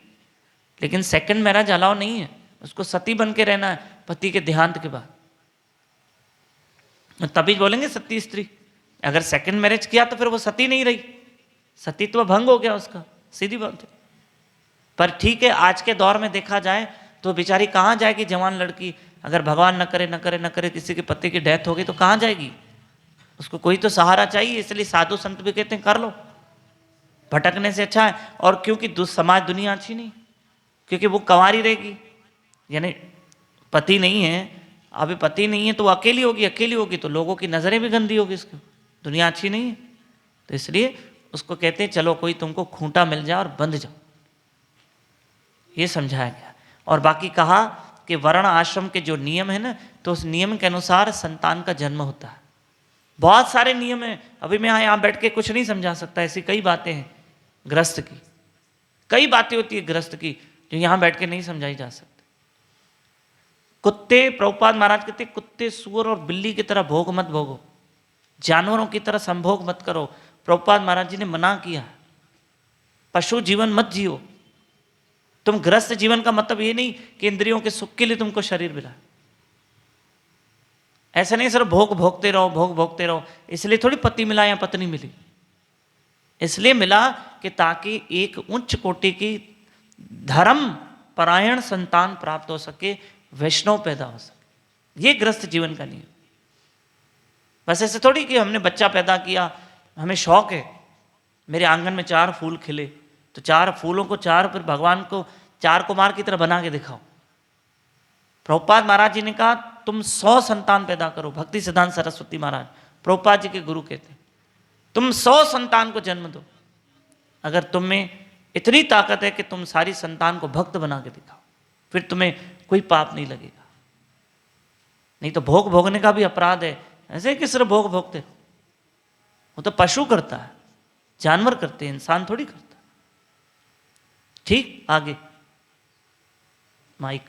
लेकिन सेकंड मैरिज अलाउ नहीं है। उसको सती बन के रहना है पति के देहांत के बाद। तभी बोलेंगे सती स्त्री। अगर सेकंड मैरिज किया तो फिर वो सती नहीं रही, सतीत्व भंग हो गया उसका। सीधी बात है। पर ठीक है, आज के दौर में देखा जाए तो बेचारी कहाँ जाएगी जवान लड़की? अगर भगवान न करे किसी के पति की डेथ हो गई तो कहाँ जाएगी? उसको कोई तो सहारा चाहिए। इसलिए साधु संत भी कहते हैं कर लो, भटकने से अच्छा है। और क्योंकि समाज दुनिया अच्छी नहीं, क्योंकि वो कंवारी रहेगी, यानी पति नहीं है, अभी पति नहीं है तो वो अकेली होगी तो लोगों की नज़रें भी गंदी होगी उसको, दुनिया अच्छी नहीं है। तो इसलिए उसको कहते हैं चलो कोई तुमको खूंटा मिल जाए और बंध जाओ, ये समझाया गया। और बाकी कहा कि वर्ण आश्रम के जो नियम है ना, तो उस नियम के अनुसार संतान का जन्म होता है। बहुत सारे नियम हैं, अभी मैं यहाँ बैठ के कुछ नहीं समझा सकता, ऐसी कई बातें हैं गृहस्थ की, कई बातें होती है गृहस्थ की जो यहाँ बैठ के नहीं समझाई जा सकती। कुत्ते, प्रभुपाद महाराज कहते कुत्ते, सूअर और बिल्ली की तरह भोग मत भोगो, जानवरों की तरह संभोग मत करो। प्रभुपाद महाराज जी ने मना किया, पशु जीवन मत जियो। तुम गृहस्थ जीवन का मतलब ये नहीं कि इंद्रियों के सुख के लिए तुमको शरीर मिला, ऐसा नहीं सिर्फ भोग भोगते रहो, भोग भोगते रहो। इसलिए थोड़ी पति मिला या पत्नी मिली, इसलिए मिला कि ताकि एक उच्च कोटि की धर्म परायण संतान प्राप्त हो सके, वैष्णव पैदा हो सके। ये गृहस्थ जीवन का नियम। बस ऐसे थोड़ी कि हमने बच्चा पैदा किया, हमें शौक है मेरे आंगन में 4 फूल खिले, तो 4 फूलों को 4 फिर भगवान को 4 कुमार की तरह बना के दिखाओ। प्रभुपाद महाराज जी ने कहा तुम 100 संतान पैदा करो। भक्ति सिद्धांत सरस्वती महाराज प्रभुपाद जी के गुरु कहते हैं, तुम 100 संतान को जन्म दो, अगर तुम में इतनी ताकत है कि तुम सारी संतान को भक्त बना के दिखाओ, फिर तुम्हें कोई पाप नहीं लगेगा। नहीं तो भोग भोगने का भी अपराध है, ऐसे कि सिर्फ भोग भोगते, वो तो पशु करता है, जानवर करते हैं, इंसान थोड़ी करता। ठीक, आगे माइक।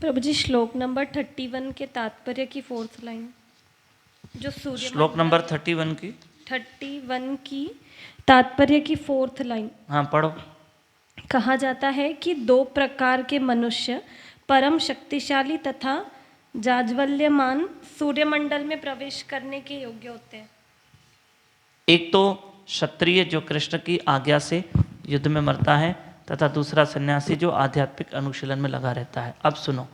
प्रभु जी श्लोक नंबर 31 के तात्पर्य की 4th लाइन, जो सूर्य श्लोक नंबर 31 की 31 की तात्पर्य की 4th लाइन। हाँ पढ़ो। कहा जाता है कि 2 प्रकार के मनुष्य परम शक्तिशाली तथा जाज्वल्यमान सूर्यमंडल में प्रवेश करने के योग्य होते हैं। एक तो क्षत्रिय जो कृष्ण की आज्ञा से युद्ध में मरता है, तथा दूसरा सन्यासी जो आध्यात्मिक अनुशीलन में लगा रहता है। अब सुनो,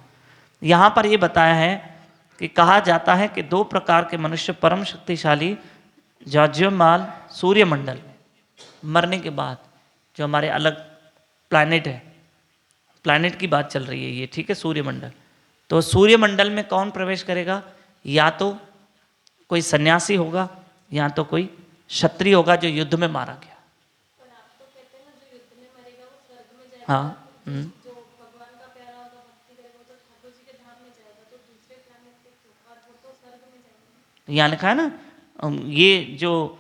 यहाँ पर ये बताया है कि कहा जाता है कि 2 प्रकार के मनुष्य परम शक्तिशाली जाज्वल्यमान सूर्यमंडल में मरने के बाद, जो हमारे अलग प्लैनेट है, प्लैनेट की बात चल रही है ये, ठीक है, सूर्यमंडल। तो सूर्यमंडल में कौन प्रवेश करेगा? या तो कोई सन्यासी होगा या तो कोई क्षत्रिय होगा जो युद्ध में मारा गया। हाँ, यहाँ लिखा है ना, ये जो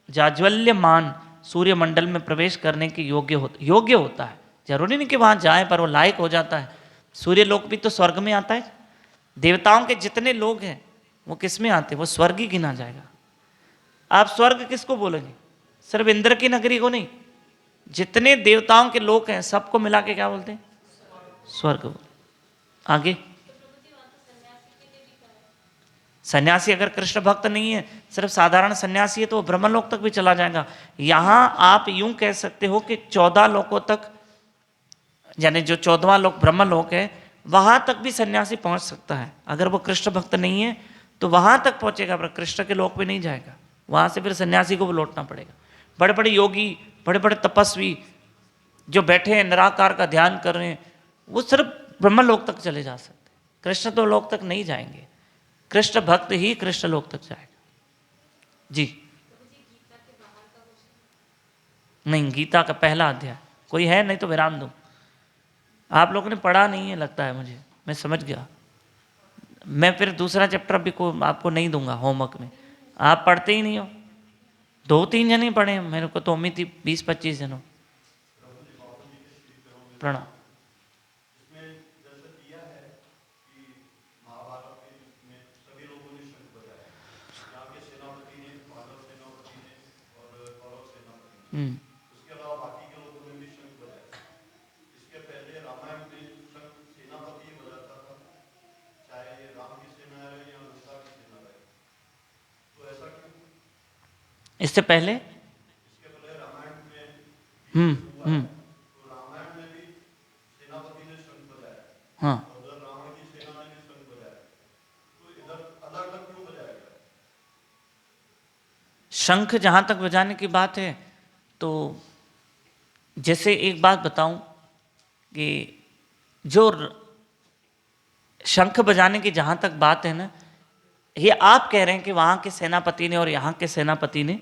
जाज्वल्यमान सूर्यमंडल में प्रवेश करने के योग्य होता है। जरूरी नहीं कि वहाँ जाए, पर वो लायक हो जाता है। सूर्यलोक भी तो स्वर्ग में आता है। देवताओं के जितने लोग हैं वो किस में आते हैं? वो स्वर्ग ही गिना जाएगा। आप स्वर्ग किसको बोलेंगे? सिर्फ इंद्र की नगरी को नहीं, जितने देवताओं के लोग हैं सबको मिला के क्या बोलते हैं? स्वर्ग बोलते। आगे, सन्यासी अगर कृष्ण भक्त नहीं है, सिर्फ साधारण सन्यासी है, तो वो ब्रह्मलोक तक भी चला जाएगा। यहां आप यूं कह सकते हो कि 14 लोकों तक, यानी जो 14वां लोक ब्रह्मलोक है, वहां तक भी सन्यासी पहुंच सकता है। अगर वो कृष्ण भक्त नहीं है तो वहां तक पहुंचेगा, पर कृष्ण के लोक पे नहीं जाएगा। वहां से फिर सन्यासी को भी लौटना पड़ेगा। बड़े बड़े योगी, बड़े बड़े तपस्वी जो बैठे हैं निराकार का ध्यान कर रहे हैं, वो सिर्फ ब्रह्मलोक तक चले जा सकते, कृष्ण तो लोक तक नहीं जाएंगे। कृष्ण भक्त ही कृष्ण लोक तक जाएगा। जी नहीं, गीता का पहला अध्याय कोई है नहीं तो विराम दूं। आप लोगों ने पढ़ा नहीं है लगता है मुझे, मैं समझ गया। मैं फिर दूसरा चैप्टर भी को आपको नहीं दूंगा होमवर्क में, आप पढ़ते ही नहीं हो। 2-3 जने पढ़े हैं, मेरे को तो उम्मीद थी 20-25 जनों। प्रणाम। उसके अलावा बाकी के लोगों ने भी शंख बजाया। इसके पहले रामायण में शंख सेनापति बजाता था, चाहे ये राम की सेना रहे या लंका की सेना रहे। तो ऐसा क्यों? इससे पहले रामायण में तो रामायण में भी सेनापति ने शंख बजाया, हाँ, और उधर रावण की सेना ने भी शंख बजाया। तो इधर अलग अलग क्यों बजाया गया? शंख जहाँ तक बजाने की बात है, तो जैसे एक बात बताऊं कि जो शंख बजाने की जहाँ तक बात है ना, ये आप कह रहे हैं कि वहाँ के सेनापति ने और यहाँ के सेनापति ने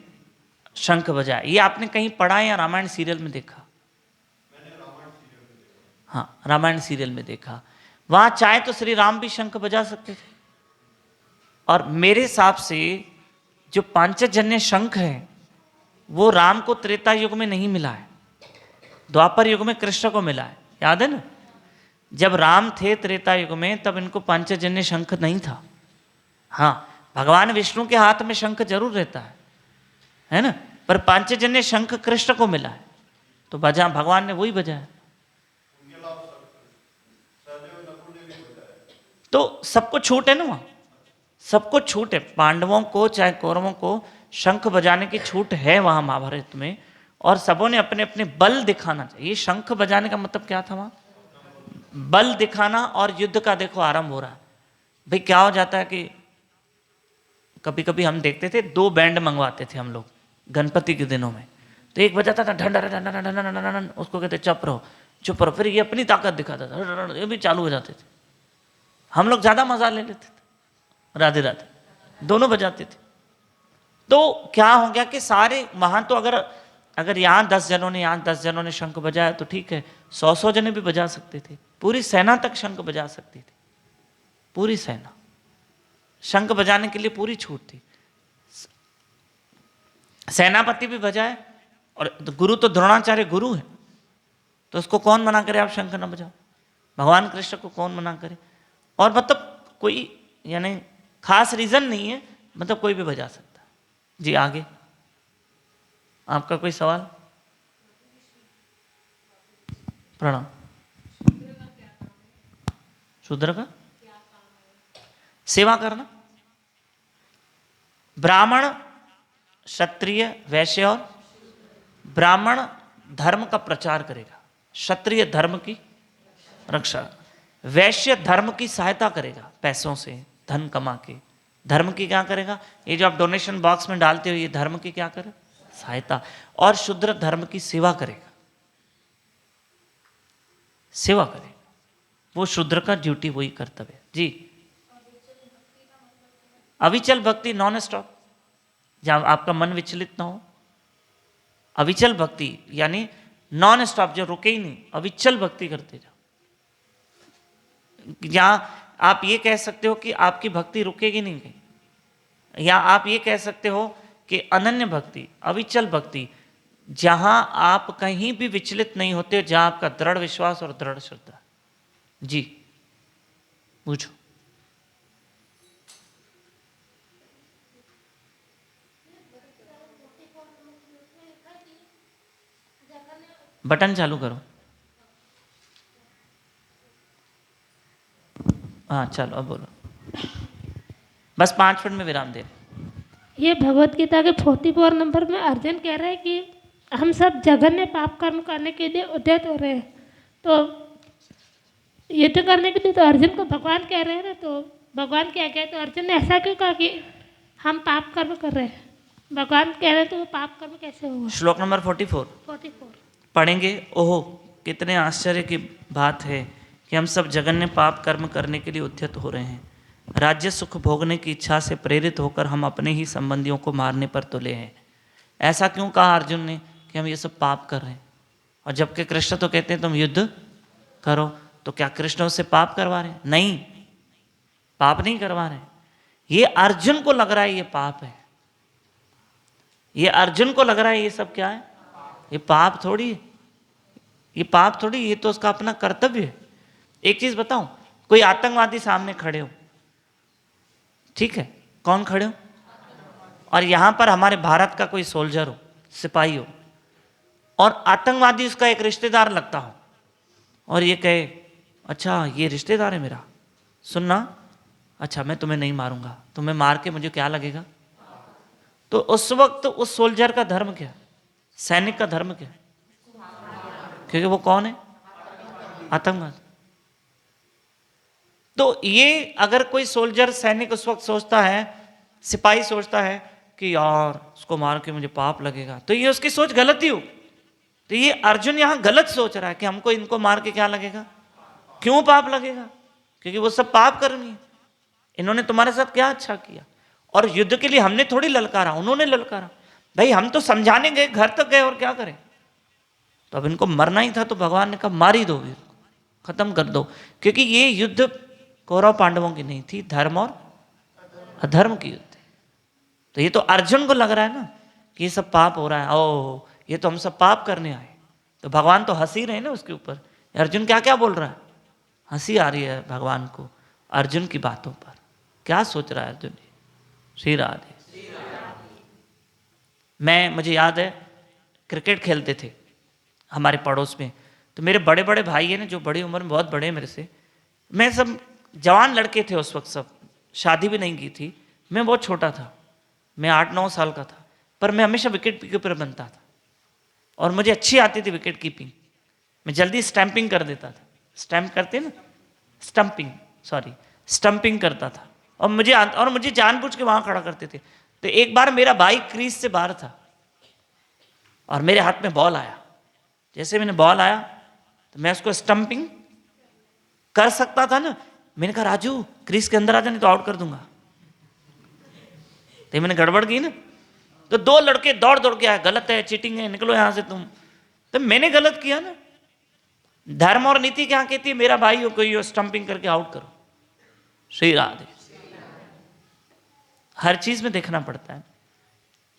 शंख बजाया, ये आपने कहीं पढ़ा या रामायण सीरियल में देखा? मैंने रामायण सीरियल में देखा। हाँ, रामायण सीरियल में देखा। वहां चाहे तो श्री राम भी शंख बजा सकते थे। और मेरे हिसाब से जो पांचजन्य शंख है वो राम को त्रेता युग में नहीं मिला है, द्वापर युग में कृष्ण को मिला है। याद है ना, जब राम थे त्रेता युग में तब इनको पांचजन्य शंख नहीं था। हाँ, भगवान विष्णु के हाथ में शंख जरूर रहता है ना, पर पांचजन्य शंख कृष्ण को मिला है, तो बजा भगवान ने वही बजाया। तो सबको छूट है ना वहां, सबको छूट है, पांडवों को चाहे कौरवों को शंख बजाने की छूट है वहां महाभारत में। और सबों ने अपने अपने बल दिखाना चाहिए। शंख बजाने का मतलब क्या था वहां? बल दिखाना। और युद्ध का देखो आरंभ हो रहा है। भाई क्या हो जाता है कि कभी कभी हम देखते थे 2 बैंड मंगवाते थे हम लोग गणपति के दिनों में, तो एक बजाता था ढन ढन ढन ढन ढन ढन ढन, उसको कहते चुप रहो चुप रहो, फिर ये अपनी ताकत दिखाता था, ये भी चालू हो जाते थे। हम लोग ज्यादा मजा ले लेते थे। राधे राधे, दोनों बजाते थे। तो क्या हो गया कि सारे वहां तो अगर यहाँ 10 जनों ने यहाँ 10 जनों ने शंख बजाया तो ठीक है, 100 जने भी बजा सकते थे। पूरी सेना तक शंख बजा सकती थी, पूरी सेना शंख बजाने के लिए पूरी छूट थी। सेनापति भी बजाए, और गुरु तो द्रोणाचार्य गुरु है, तो उसको कौन मना करे आप शंख न बजाओ? भगवान कृष्ण को कौन मना करे? और मतलब कोई यानी खास रीजन नहीं है, मतलब कोई भी बजा सकता है। जी आगे आपका कोई सवाल? प्रणाम। शूद्र का सेवा करना। ब्राह्मण, क्षत्रिय, वैश्य और ब्राह्मण धर्म का प्रचार करेगा, क्षत्रिय धर्म की रक्षा, वैश्य धर्म की सहायता करेगा, पैसों से धन कमा के धर्म की क्या करेगा? ये जो आप डोनेशन बॉक्स में डालते हो ये धर्म की क्या करे? सहायता। और शूद्र धर्म की सेवा करेगा, सेवा करेगा, वो शूद्र का ड्यूटी, वही कर्तव्य। जी अविचल भक्ति, नॉन स्टॉप, जहां आपका मन विचलित ना हो। अविचल भक्ति यानी नॉन स्टॉप, जो रुके ही नहीं, अविचल भक्ति करते जाओ। या आप ये कह सकते हो कि आपकी भक्ति रुकेगी नहीं कहीं, या आप ये कह सकते हो कि अनन्य भक्ति, अविचल भक्ति, जहां आप कहीं भी विचलित नहीं होते, जहां आपका दृढ़ विश्वास और दृढ़ श्रद्धा। जी पूछो। बटन चालू करो। हाँ चलो अब बोलो, बस 5 मिनट में विराम दे रहे। ये भगवत गीता के 44 नंबर में अर्जुन कह रहे हैं कि हम सब जघन्य पाप कर्म करने के लिए उद्यत हो रहे हैं, तो युद्ध करने के लिए तो अर्जुन को भगवान कह रहे हैं ना, तो भगवान क्या कहे? तो अर्जुन ने ऐसा क्यों कहा कि हम पाप कर्म कर रहे हैं? भगवान कह रहे हैं तो वो पाप कर्म कैसे होगा? श्लोक नंबर 44 पढ़ेंगे। ओहो, कितने आश्चर्य की बात है कि हम सब जघन्य पाप कर्म करने के लिए उद्यत हो रहे हैं। राज्य सुख भोगने की इच्छा से प्रेरित होकर हम अपने ही संबंधियों को मारने पर तुले हैं। ऐसा क्यों कहा अर्जुन ने कि हम ये सब पाप कर रहे हैं? और जबकि कृष्ण तो कहते हैं तुम युद्ध करो, तो क्या कृष्ण उससे पाप करवा रहे हैं? नहीं, पाप नहीं करवा रहे। ये अर्जुन को लग रहा है ये पाप है, ये अर्जुन को लग रहा है ये सब क्या है? ये पाप थोड़ी है, ये पाप थोड़ी, ये तो उसका अपना कर्तव्य है। एक चीज बताऊं, कोई आतंकवादी सामने खड़े हो, ठीक है, कौन खड़े हो, और यहां पर हमारे भारत का कोई सोल्जर हो, सिपाही हो, और आतंकवादी उसका एक रिश्तेदार लगता हो, और ये कहे अच्छा ये रिश्तेदार है मेरा, सुनना, अच्छा मैं तुम्हें नहीं मारूंगा, तुम्हें मार के मुझे क्या लगेगा? तो उस वक्त उस सोल्जर का धर्म क्या है? सैनिक का धर्म क्या है? क्योंकि वो कौन है? आतंकवाद। तो ये अगर कोई सोल्जर सैनिक उस वक्त सोचता है, सिपाही सोचता है कि यार उसको मार के मुझे पाप लगेगा, तो ये उसकी सोच गलत ही हो। तो ये अर्जुन यहां गलत सोच रहा है कि हमको इनको मार के क्या लगेगा, क्यों पाप लगेगा? क्योंकि वो सब पाप करनी है। इन्होंने तुम्हारे साथ क्या अच्छा किया? और युद्ध के लिए हमने थोड़ी ललकारा, उन्होंने ललकारा। भाई हम तो समझाने गए, घर तक गए, और क्या करें? तो अब इनको मरना ही था, तो भगवान ने कहा मार ही दो, खत्म कर दो, क्योंकि ये युद्ध कौरव पांडवों की नहीं थी, धर्म और अधर्म की युद्ध थी। तो ये तो अर्जुन को लग रहा है ना कि ये सब पाप हो रहा है, ओ ये तो हम सब पाप करने आए, तो भगवान तो हंसी रहे ना उसके ऊपर। अर्जुन क्या क्या बोल रहा है, हंसी आ रही है भगवान को अर्जुन की बातों पर। क्या सोच रहा है अर्जुन जी? श्री राधे। मुझे याद है क्रिकेट खेलते थे हमारे पड़ोस में, तो मेरे बड़े बड़े भाई हैं ना, जो बड़ी उम्र में बहुत बड़े हैं मेरे से, मैं सब जवान लड़के थे उस वक्त, सब शादी भी नहीं की थी, मैं बहुत छोटा था, मैं 8-9 साल का था, पर मैं हमेशा विकेट कीपर बनता था और मुझे अच्छी आती थी विकेट कीपिंग। मैं जल्दी स्टैंपिंग कर देता था, स्टैम्प करते ना, स्टंपिंग करता था, और मुझे जानबूझ के वहां खड़ा करते थे। तो एक बार मेरा भाई क्रीज से बाहर था और मेरे हाथ में बॉल आया, जैसे मैंने बॉल आया तो मैं उसको स्टंपिंग कर सकता था ना, मैंने कहा राजू क्रीज के अंदर आ जा नहीं तो आउट कर दूंगा। तो मैंने गड़बड़ की ना, तो 2 लड़के दौड़ दौड़ के आए, गलत है, चीटिंग है, निकलो यहां से तुम। तो मैंने गलत किया ना, धर्म और नीति क्या कहती है, मेरा भाई हो कोई हो स्टंपिंग करके आउट करो। श्री राधे। हर चीज में देखना पड़ता है।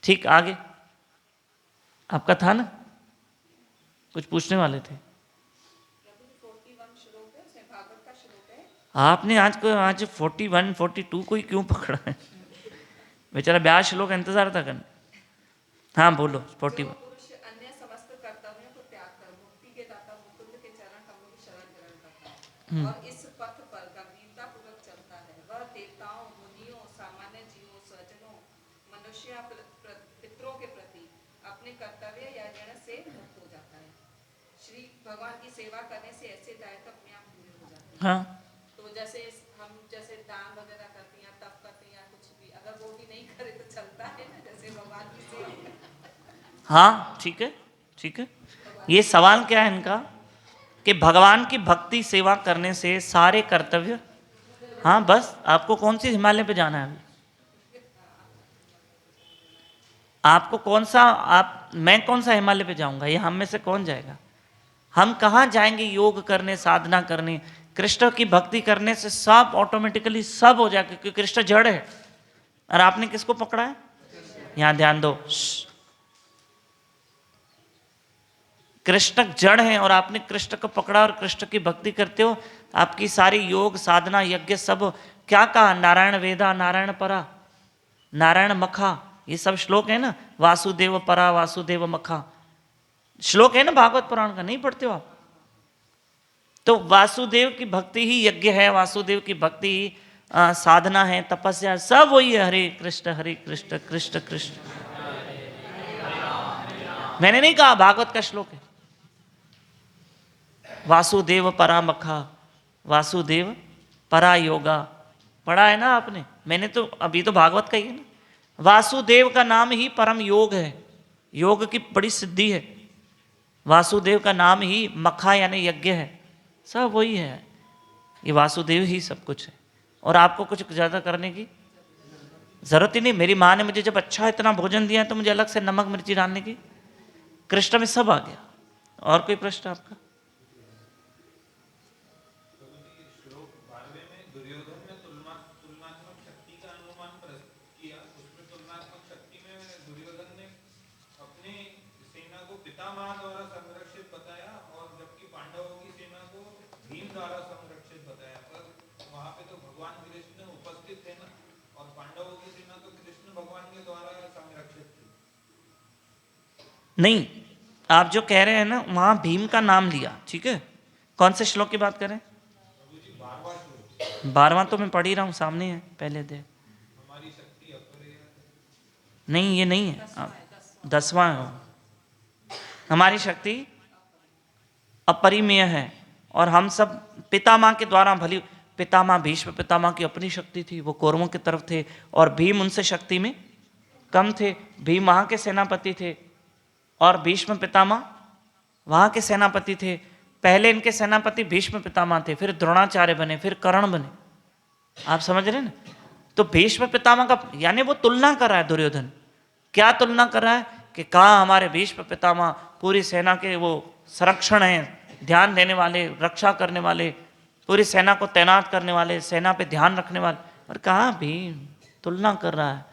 ठीक, आगे आपका था ना, कुछ पूछने वाले थे आपने। आज 41 42 को ही क्यों पकड़ा है? बेचारा 42 श्लोक इंतजार था करने। हाँ बोलो 41। अन्य समस्त कर्तव्यों को त्याग कर मुक्ति के दाता मुकुंद के चरण कमलों की शरण ग्रहण करता है और इस पथ पर गंभीरता पूर्वक चलता है, वह देवताओं, मुनियों, सामान्य जीवों, स्वजनों, मनुष्य, पितरों के प्रति अपने कर्तव्य या ऋण से मुक्त हो जाता है। श्री भगवान की सेवा करने से ऐसे दायित्व अपने आप पूरे हो जाते हैं। हाँ, तो जैसे हम दान वगैरह करते हैं, तप करते हैं, कुछ भी अगर वो भी नहीं करे तो चलता है ना, जैसे भगवान की सेवा। हाँ ठीक है, ठीक है। ये सवाल क्या है इनका कि भगवान की भक्ति सेवा करने से सारे कर्तव्य, हाँ बस आपको कौन सी हिमालय पे जाना है अभी? आपको कौन सा, मैं कौन सा हिमालय पे जाऊंगा? ये हम में से कौन जाएगा? हम कहाँ जाएंगे योग करने, साधना करने? कृष्ण की भक्ति करने से सब ऑटोमेटिकली सब हो जाएगा, क्योंकि कृष्ण जड़ है। और आपने किसको पकड़ा है? यहां ध्यान दो, कृष्ण जड़ है और आपने कृष्ण को पकड़ा और कृष्ण की भक्ति करते हो। आपकी सारी योग साधना यज्ञ सब क्या कहा? नारायण वेदा, नारायण परा, नारायण मखा, ये सब श्लोक है ना, वासुदेव परा, वासुदेव मखा, श्लोक है ना भागवत पुराण का, नहीं पढ़ते हो आप? तो वासुदेव की भक्ति ही यज्ञ है, वासुदेव की भक्ति ही साधना है, तपस्या, सब वही है। हरे कृष्ण कृष्ण कृष्ण। मैंने नहीं कहा, भागवत का श्लोक है। वासुदेव परा मखा, वासुदेव परा योगा, पढ़ा है ना आपने? मैंने तो अभी तो भागवत का ही है ना। वासुदेव का नाम ही परम योग है, योग की बड़ी सिद्धि है। वासुदेव का नाम ही मखा यानी यज्ञ है, सब वही है। ये वासुदेव ही सब कुछ है और आपको कुछ ज़्यादा करने की जरूरत ही नहीं। मेरी माँ ने मुझे जब अच्छा इतना भोजन दिया तो मुझे अलग से नमक मिर्ची डालने की, कृष्ण में सब आ गया। और कोई प्रश्न आपका? श्लोक 12वें में दुर्योधन ने तुलनात्मक शक्ति का अनुमान किया। उसमें तुलनात्मक शक्ति में दुर्योधन ने अपनी सेना को पितामह द्वारा संरक्षित बताया और जबकि पांडवों की सेना को भीम द्वारा संरक्षित बताया। पर वहां पे तो भगवान कृष्ण उपस्थित थे ना, और पांडवों की सेना तो कृष्ण भगवान के द्वारा संरक्षित थी। नहीं, आप जो कह रहे हैं ना, वहां भीम का नाम लिया, ठीक है। कौन से श्लोक की बात करें? 12वां तो मैं पढ़ ही रहा हूँ, सामने है, पहले दे। हमारी शक्ति अपरिमेय नहीं, ये नहीं है, 10वां है। हमारी शक्ति अपरिमेय है और हम सब पितामह के द्वारा, भली पितामह भीष्म पितामह की अपनी शक्ति थी, वो कौरवों की तरफ थे और भीम उनसे शक्ति में कम थे। भीम वहाँ के सेनापति थे और भीष्म पितामह वहाँ के सेनापति थे। पहले इनके सेनापति भीष्म पितामह थे, फिर द्रोणाचार्य बने, फिर कर्ण बने। आप समझ रहे हैं ना? तो भीष्म पितामह का, यानी वो तुलना कर रहा है दुर्योधन। क्या तुलना कर रहा है कि कहाँ हमारे भीष्म पितामह पूरी सेना के वो संरक्षण हैं, ध्यान देने वाले, रक्षा करने वाले, पूरी सेना को तैनात करने वाले, सेना पे ध्यान रखने वाले, और कहाँ भीम तुलना कर रहा है।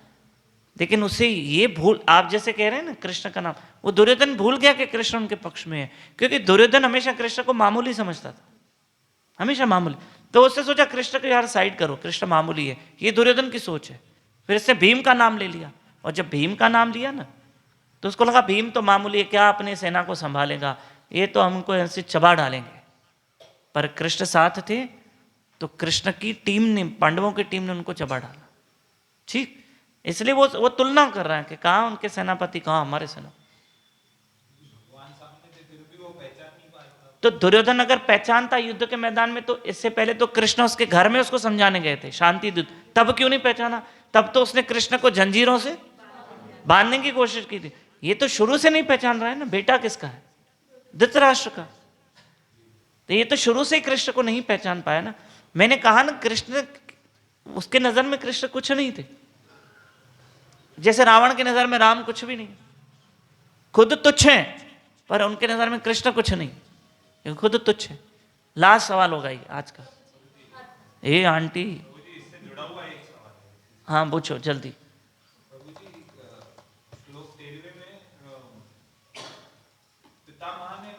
लेकिन उसे ये भूल, आप जैसे कह रहे हैं ना कृष्ण का नाम, वो दुर्योधन भूल गया कि कृष्ण उनके पक्ष में है, क्योंकि दुर्योधन हमेशा कृष्ण को मामूली समझता था, हमेशा मामूली। तो उसने सोचा कृष्ण को यार साइड करो, कृष्ण मामूली है, ये दुर्योधन की सोच है। फिर इसने भीम का नाम ले लिया, और जब भीम का नाम लिया ना तो उसको लगा भीम तो मामूली है, क्या अपनी सेना को संभालेगा, ये तो हमको ऐसे चबा डालेंगे। पर कृष्ण साथ थे तो कृष्ण की टीम ने, पांडवों की टीम ने उनको चबा डाला। ठीक, इसलिए वो तुलना कर रहा है कि कहाँ उनके सेनापति, कहाँ हमारे सेना। तो दुर्योधन अगर पहचानता युद्ध के मैदान में, तो इससे पहले तो कृष्ण उसके घर में उसको समझाने गए थे शांति दूत, तब क्यों नहीं पहचाना? तब तो उसने कृष्ण को जंजीरों से बांधने की कोशिश की थी। ये तो शुरू से नहीं पहचान रहा है ना, बेटा किसका है? धृतराष्ट्र का। तो ये तो शुरू से ही कृष्ण को नहीं पहचान पाया ना। मैंने कहा ना, कृष्ण, उसके नजर में कृष्ण कुछ नहीं थे, जैसे रावण की नजर में राम कुछ भी नहीं, खुद तुच्छ हैं, पर उनके नजर में कृष्ण कुछ नहीं, ये खुद तुच्छ है। लास्ट सवाल होगा ये आज का। ए आंटी, हाँ पूछो जल्दी। प्रभु जी, श्लोक 13 में पितामह ने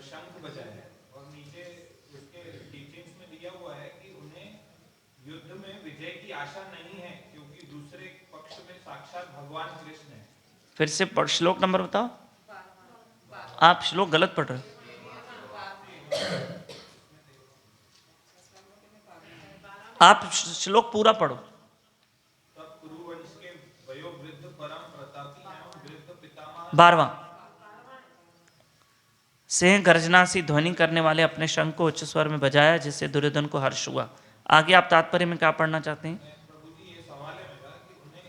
शंख बजाया है, और नीचे उसके टीचिंग्स में दिया हुआ है कि उन्हें युद्ध में विजय की आशा नहीं है, क्योंकि दूसरे पक्ष में साक्षात भगवान कृष्ण है। फिर से श्लोक नंबर बताओ, आप श्लोक गलत पढ़ रहे हो। आप श्लोक पूरा पढ़ो। तब कुरुवंश के वयोवृद्ध परम प्रतापी एवं वृद्ध पितामह 12वां, सिंह गर्जना सी ध्वनि करने वाले अपने शंख को उच्च स्वर में बजाया, जिससे दुर्योधन को हर्ष हुआ। आगे आप तात्पर्य में क्या पढ़ना चाहते हैं? प्रभु जी, ये सवाल है मेरा कि उन्हें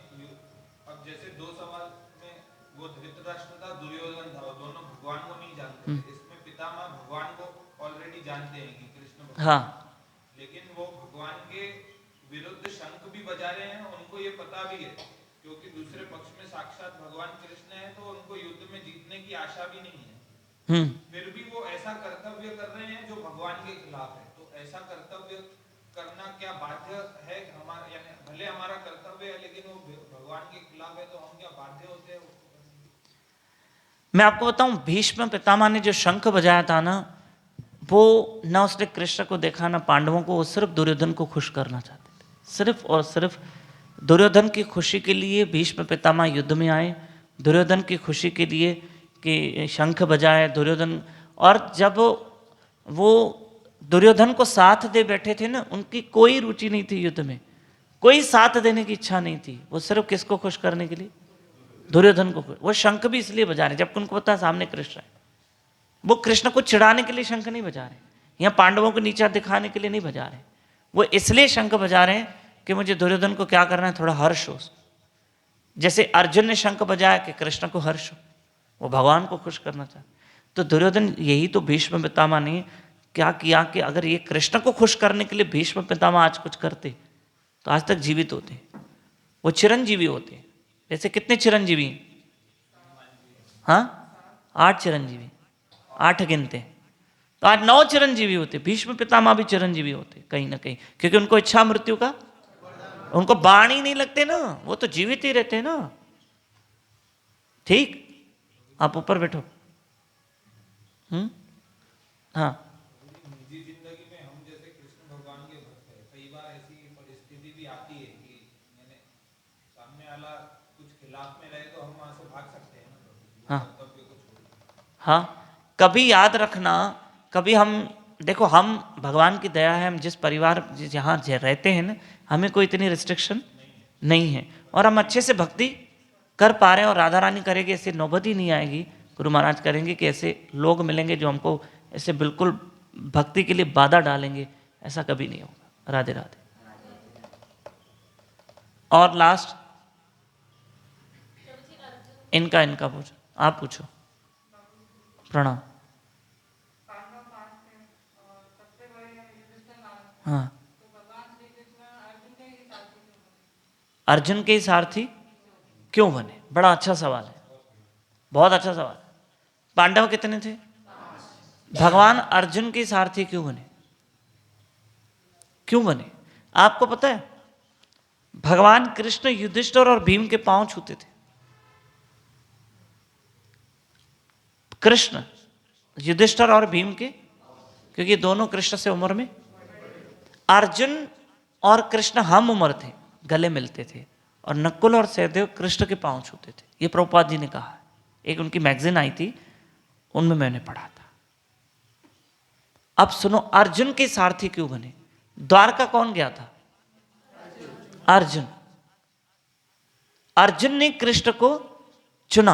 अब जैसे दो सवाल में वो धृतराष्ट्र था, दुर्योधन था, दोनों भगवान को नहीं जानते थे। इसमें पितामह भगवान को ऑलरेडी जानते हैं कि कृष्ण भगवान, हाँ, लेकिन वो भगवान के विरुद्ध शंख भी बजा रहे हैं, उनको ये पता भी है क्योंकि दूसरे पक्ष में साक्षात भगवान कृष्ण है, तो उनको युद्ध में जीतने की आशा भी नहीं है। फिर भी वो ऐसा कर्तव्य कर रहे हैं जो भगवान के खिलाफ है। तो ऐसा कर्तव्य करना क्या बाध्य है हमारा? यानी भले हमारा कर्तव्य है, लेकिन वो भगवान के खिलाफ है, तो हम क्या बाध्य होते हैं? मैं आपको बताऊं, भीष्म पितामह ने जो शंख बजाया था ना, वो ना उसने कृष्ण को देखा ना पांडवों को, वो सिर्फ दुर्योधन को खुश करना चाहते थे। सिर्फ और सिर्फ दुर्योधन की खुशी के लिए भीष्म पितामह युद्ध में आए, दुर्योधन की खुशी के लिए कि शंख बजाए दुर्योधन। और जब वो दुर्योधन को साथ दे बैठे थे ना, उनकी कोई रुचि नहीं थी युद्ध में, कोई साथ देने की इच्छा नहीं थी। वो सिर्फ किसको खुश करने के लिए? दुर्योधन को। वो शंख भी इसलिए बजा रहे जबकि उनको पता है सामने कृष्ण है। वो कृष्ण को चिढ़ाने के लिए शंख नहीं बजा रहे, या पांडवों को नीचा दिखाने के लिए नहीं बजा रहे। वो इसलिए शंख बजा रहे हैं कि मुझे दुर्योधन को क्या करना है, थोड़ा हर्ष हो। जैसे अर्जुन ने शंख बजाया कि कृष्ण को हर्ष हो, वो भगवान को खुश करना चाहते। तो दुर्योधन, यही तो भीष्म पितामह ने क्या किया कि अगर ये कृष्ण को खुश करने के लिए भीष्म पितामह आज कुछ करते तो आज तक जीवित होते, वो चिरंजीवी होते। जैसे कितने चिरंजीवी हैं? हाँ, 8 चिरंजीवी, 8 गिनते, तो आज 9 चिरंजीवी होते। भीष्म पितामह भी चिरंजीवी होते कहीं ना कहीं, क्योंकि उनको इच्छा मृत्यु का, उनको बाण ही नहीं लगते ना, वो तो जीवित ही रहते हैं ना। ठीक, आप ऊपर बैठो। हाँ, निजी जिंदगी में हम जैसे कृष्ण भगवान के भक्त हैं, कई बार ऐसी परिस्थिति भी आती है कि मैंने सामने वाला कुछ खिलाफ में रहे तो हम वहां से भाग सकते हैं ना। हाँ, कर्तव्य को छोड़। हाँ, कभी याद रखना, कभी हम देखो, हम भगवान की दया है, हम जिस परिवार जहाँ रहते हैं ना, हमें कोई इतनी रिस्ट्रिक्शन नहीं है, और हम अच्छे से भक्ति कर पा रहे हैं। और राधा रानी करेगी, ऐसी नौबत ही नहीं आएगी। गुरु महाराज करेंगे कि ऐसे लोग मिलेंगे जो हमको ऐसे बिल्कुल भक्ति के लिए बाधा डालेंगे, ऐसा कभी नहीं होगा। राधे राधे। और लास्ट इनका पूछो, आप पूछो। प्रणाम। हाँ, अर्जुन के ही सारथी क्यों बने? बड़ा अच्छा सवाल है, बहुत अच्छा सवाल। पांडव कितने थे? भगवान अर्जुन के सारथी क्यों बने? क्यों बने? आपको पता है, भगवान कृष्ण युधिष्ठिर और भीम के पांव छूते थे। कृष्ण युधिष्ठिर और भीम के, क्योंकि दोनों कृष्ण से उम्र में। अर्जुन और कृष्ण हम उम्र थे, गले मिलते थे, और नकुल और सहदेव कृष्ण के पांव छूते थे। ये प्रभुपाद जी ने कहा है, एक उनकी मैगजीन आई थी, उनमें मैंने पढ़ा था। अब सुनो, अर्जुन के सारथी क्यों बने? द्वारका कौन गया था? अर्जुन। अर्जुन ने कृष्ण को चुना,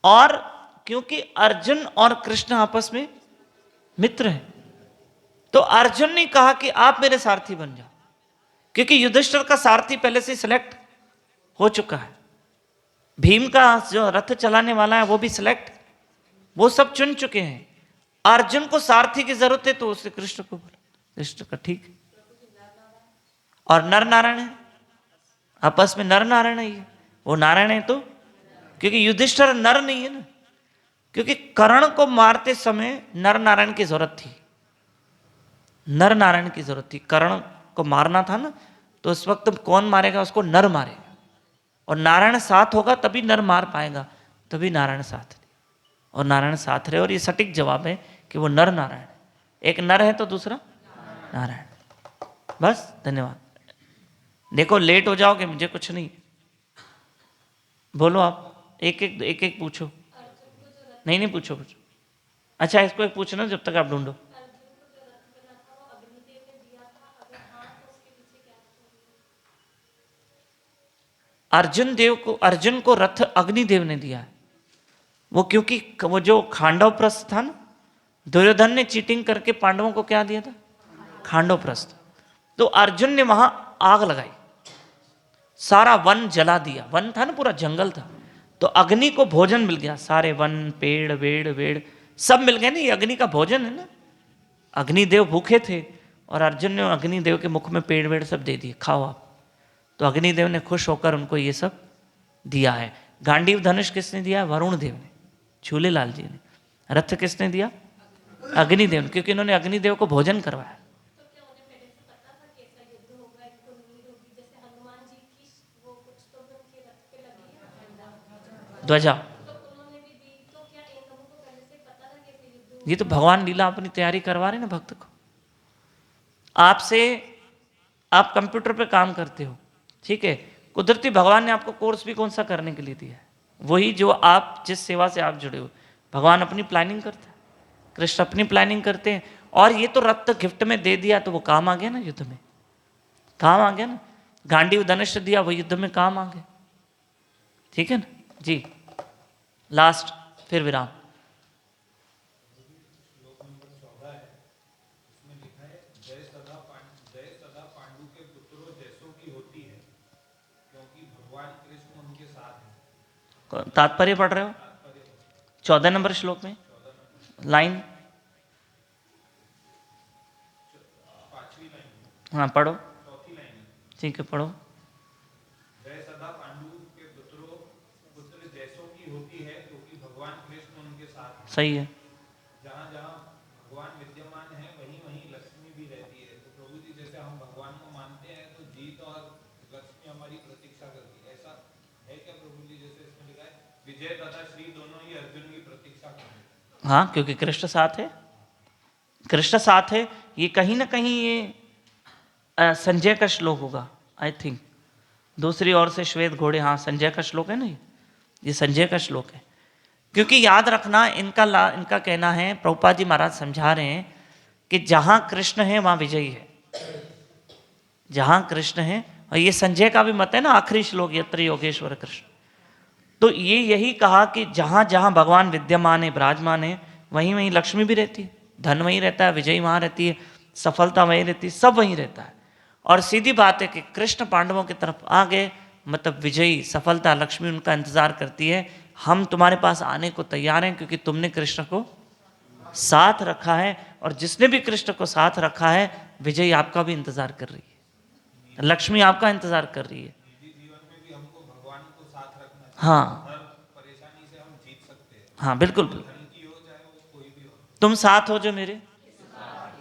और क्योंकि अर्जुन और कृष्ण आपस में मित्र हैं, तो अर्जुन ने कहा कि आप मेरे सारथी बन जाओ, क्योंकि युधिष्ठिर का सारथी पहले से सिलेक्ट हो चुका है, भीम का जो रथ चलाने वाला है वो भी सिलेक्ट, वो सब चुन चुके हैं। अर्जुन को सारथी की जरूरत है, तो उसने कृष्ण को बोला। कृष्ण का ठीक है। और नर नारायण है, आपस में नर नारायण है, ये वो नारायण है, तो क्योंकि युधिष्ठिर नर नहीं है ना, क्योंकि कर्ण को मारते समय नर नारायण की जरूरत थी, नर नारायण की जरूरत थी। कर्ण को मारना था ना, तो उस वक्त कौन मारेगा उसको? नर मारेगा, और नारायण साथ होगा तभी नर मार पाएगा, तभी नारायण साथ रहे, और नारायण साथ रहे। और ये सटीक जवाब है कि वो नर नारायण है, एक नर है तो दूसरा नारायण। बस, धन्यवाद। देखो लेट हो जाओगे, मुझे कुछ नहीं, बोलो आप, एक एक पूछो। नहीं पूछो। अच्छा, इसको एक पूछना जब तक आप ढूंढो। अर्जुन को रथ अग्निदेव ने दिया है, वो क्योंकि वो जो खांडव प्रस्थ था ना, दुर्योधन ने चीटिंग करके पांडवों को क्या दिया था? खांडव प्रस्थ। तो अर्जुन ने वहां आग लगाई, सारा वन जला दिया, वन था ना, पूरा जंगल था, तो अग्नि को भोजन मिल गया, सारे वन पेड़ वेड़ वेड़ सब मिल गए ना, ये अग्नि का भोजन है ना। अग्निदेव भूखे थे, और अर्जुन ने अग्निदेव के मुख में पेड़ वेड़ सब दे दिए, खाओ आप। तो अग्निदेव ने खुश होकर उनको ये सब दिया है। गांडीव धनुष किसने दिया? वरुण देव ने, झूलेलाल जी ने। रथ किसने दिया? अग्निदेव ने, क्योंकि इन्होंने अग्निदेव को भोजन करवाया। ध्वजा, ये तो भगवान लीला अपनी तैयारी करवा रहे ना भक्त को। आपसे, आप कंप्यूटर पे काम करते हो, ठीक है, कुदरती भगवान ने आपको कोर्स भी कौन सा करने के लिए दिया है? वही जो आप जिस सेवा से आप जुड़े हो। भगवान अपनी प्लानिंग करता है, कृष्ण अपनी प्लानिंग करते हैं, और ये तो रथ गिफ्ट में दे दिया, तो वो काम आ गया ना, युद्ध में काम आ गया ना। गांडीव धनुष दिया, वो युद्ध में काम आ गया, ठीक है ना जी। लास्ट, फिर विराम। तात्पर्य पढ़ रहे हो? 14 नंबर श्लोक में लाइन, हाँ पढ़ो, ठीक है पढ़ो। जय सदा पांडु के पुत्र जैसों की होती है, क्योंकि भगवान कृष्ण उनके साथ हैं। सही है। जहाँ जहाँ भगवान विद्यमान है, वहीं वहीं लक्ष्मी भी रहती है। तो प्रभु जी, जैसे हम भगवान को मानते हैं, तो जीत और लक्ष्मी हमारी प्रतीक्षा करती है, ऐसा है क्या प्रभु जी? जैसे इसमें लिखा है, विजय तथा श्री दोनों ही अर्जुन की प्रतीक्षा करते हैं। हाँ, क्योंकि कृष्ण साथ है, कृष्ण साथ है। ये कहीं ना कहीं ये संजय का श्लोक होगा, आई थिंक। दूसरी ओर से श्वेत घोड़े, हाँ संजय का श्लोक है ना, ये संजय का श्लोक है। क्योंकि याद रखना, इनका कहना है, प्रभुपाद जी महाराज समझा रहे हैं कि जहां कृष्ण है वहां विजयी है, जहां कृष्ण है। और ये संजय का भी मत है ना, आखिरी श्लोक, यत्र योगेश्वर कृष्ण। तो ये यही कहा कि जहां जहां भगवान विद्यमान है, विराजमान है, वहीं वहीं लक्ष्मी भी रहती है, धन वहीं रहता है, विजयी वहां रहती है, सफलता वहीं रहती है, सब वहीं रहता है। और सीधी बात है कि कृष्ण पांडवों की तरफ आ गए, मतलब विजयी, सफलता, लक्ष्मी उनका इंतजार करती है। हम तुम्हारे पास आने को तैयार हैं, क्योंकि तुमने कृष्ण को साथ रखा है, और जिसने भी कृष्ण को साथ रखा है, विजयी आपका भी इंतजार कर रही है, लक्ष्मी आपका इंतजार कर रही है। जीवन में भी हमको भगवान को साथ रखना चाहिए। हाँ हर परेशानी से हम जीत सकते हैं। हाँ, बिल्कुल। धन की हो चाहे वो कोई भी हो। तुम साथ हो जो मेरे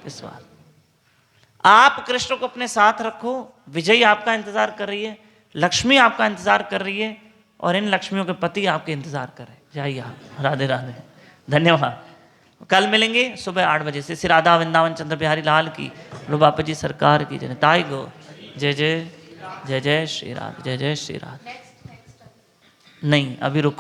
इस बार। आप कृष्ण को अपने साथ रखो, विजयी आपका इंतजार कर रही है, लक्ष्मी आपका इंतजार कर रही है, और इन लक्ष्मियों के पति आपके इंतजार कर रहे हैं। जाइए आप, राधे राधे, धन्यवाद। कल मिलेंगे सुबह 8 बजे से। श्री राधा वृंदावन चंद्र बिहारी लाल की, बापा जी सरकार की जय। ताई गो जय जय जय जय श्री राधे, जय जय श्री राधे। नहीं अभी रुको।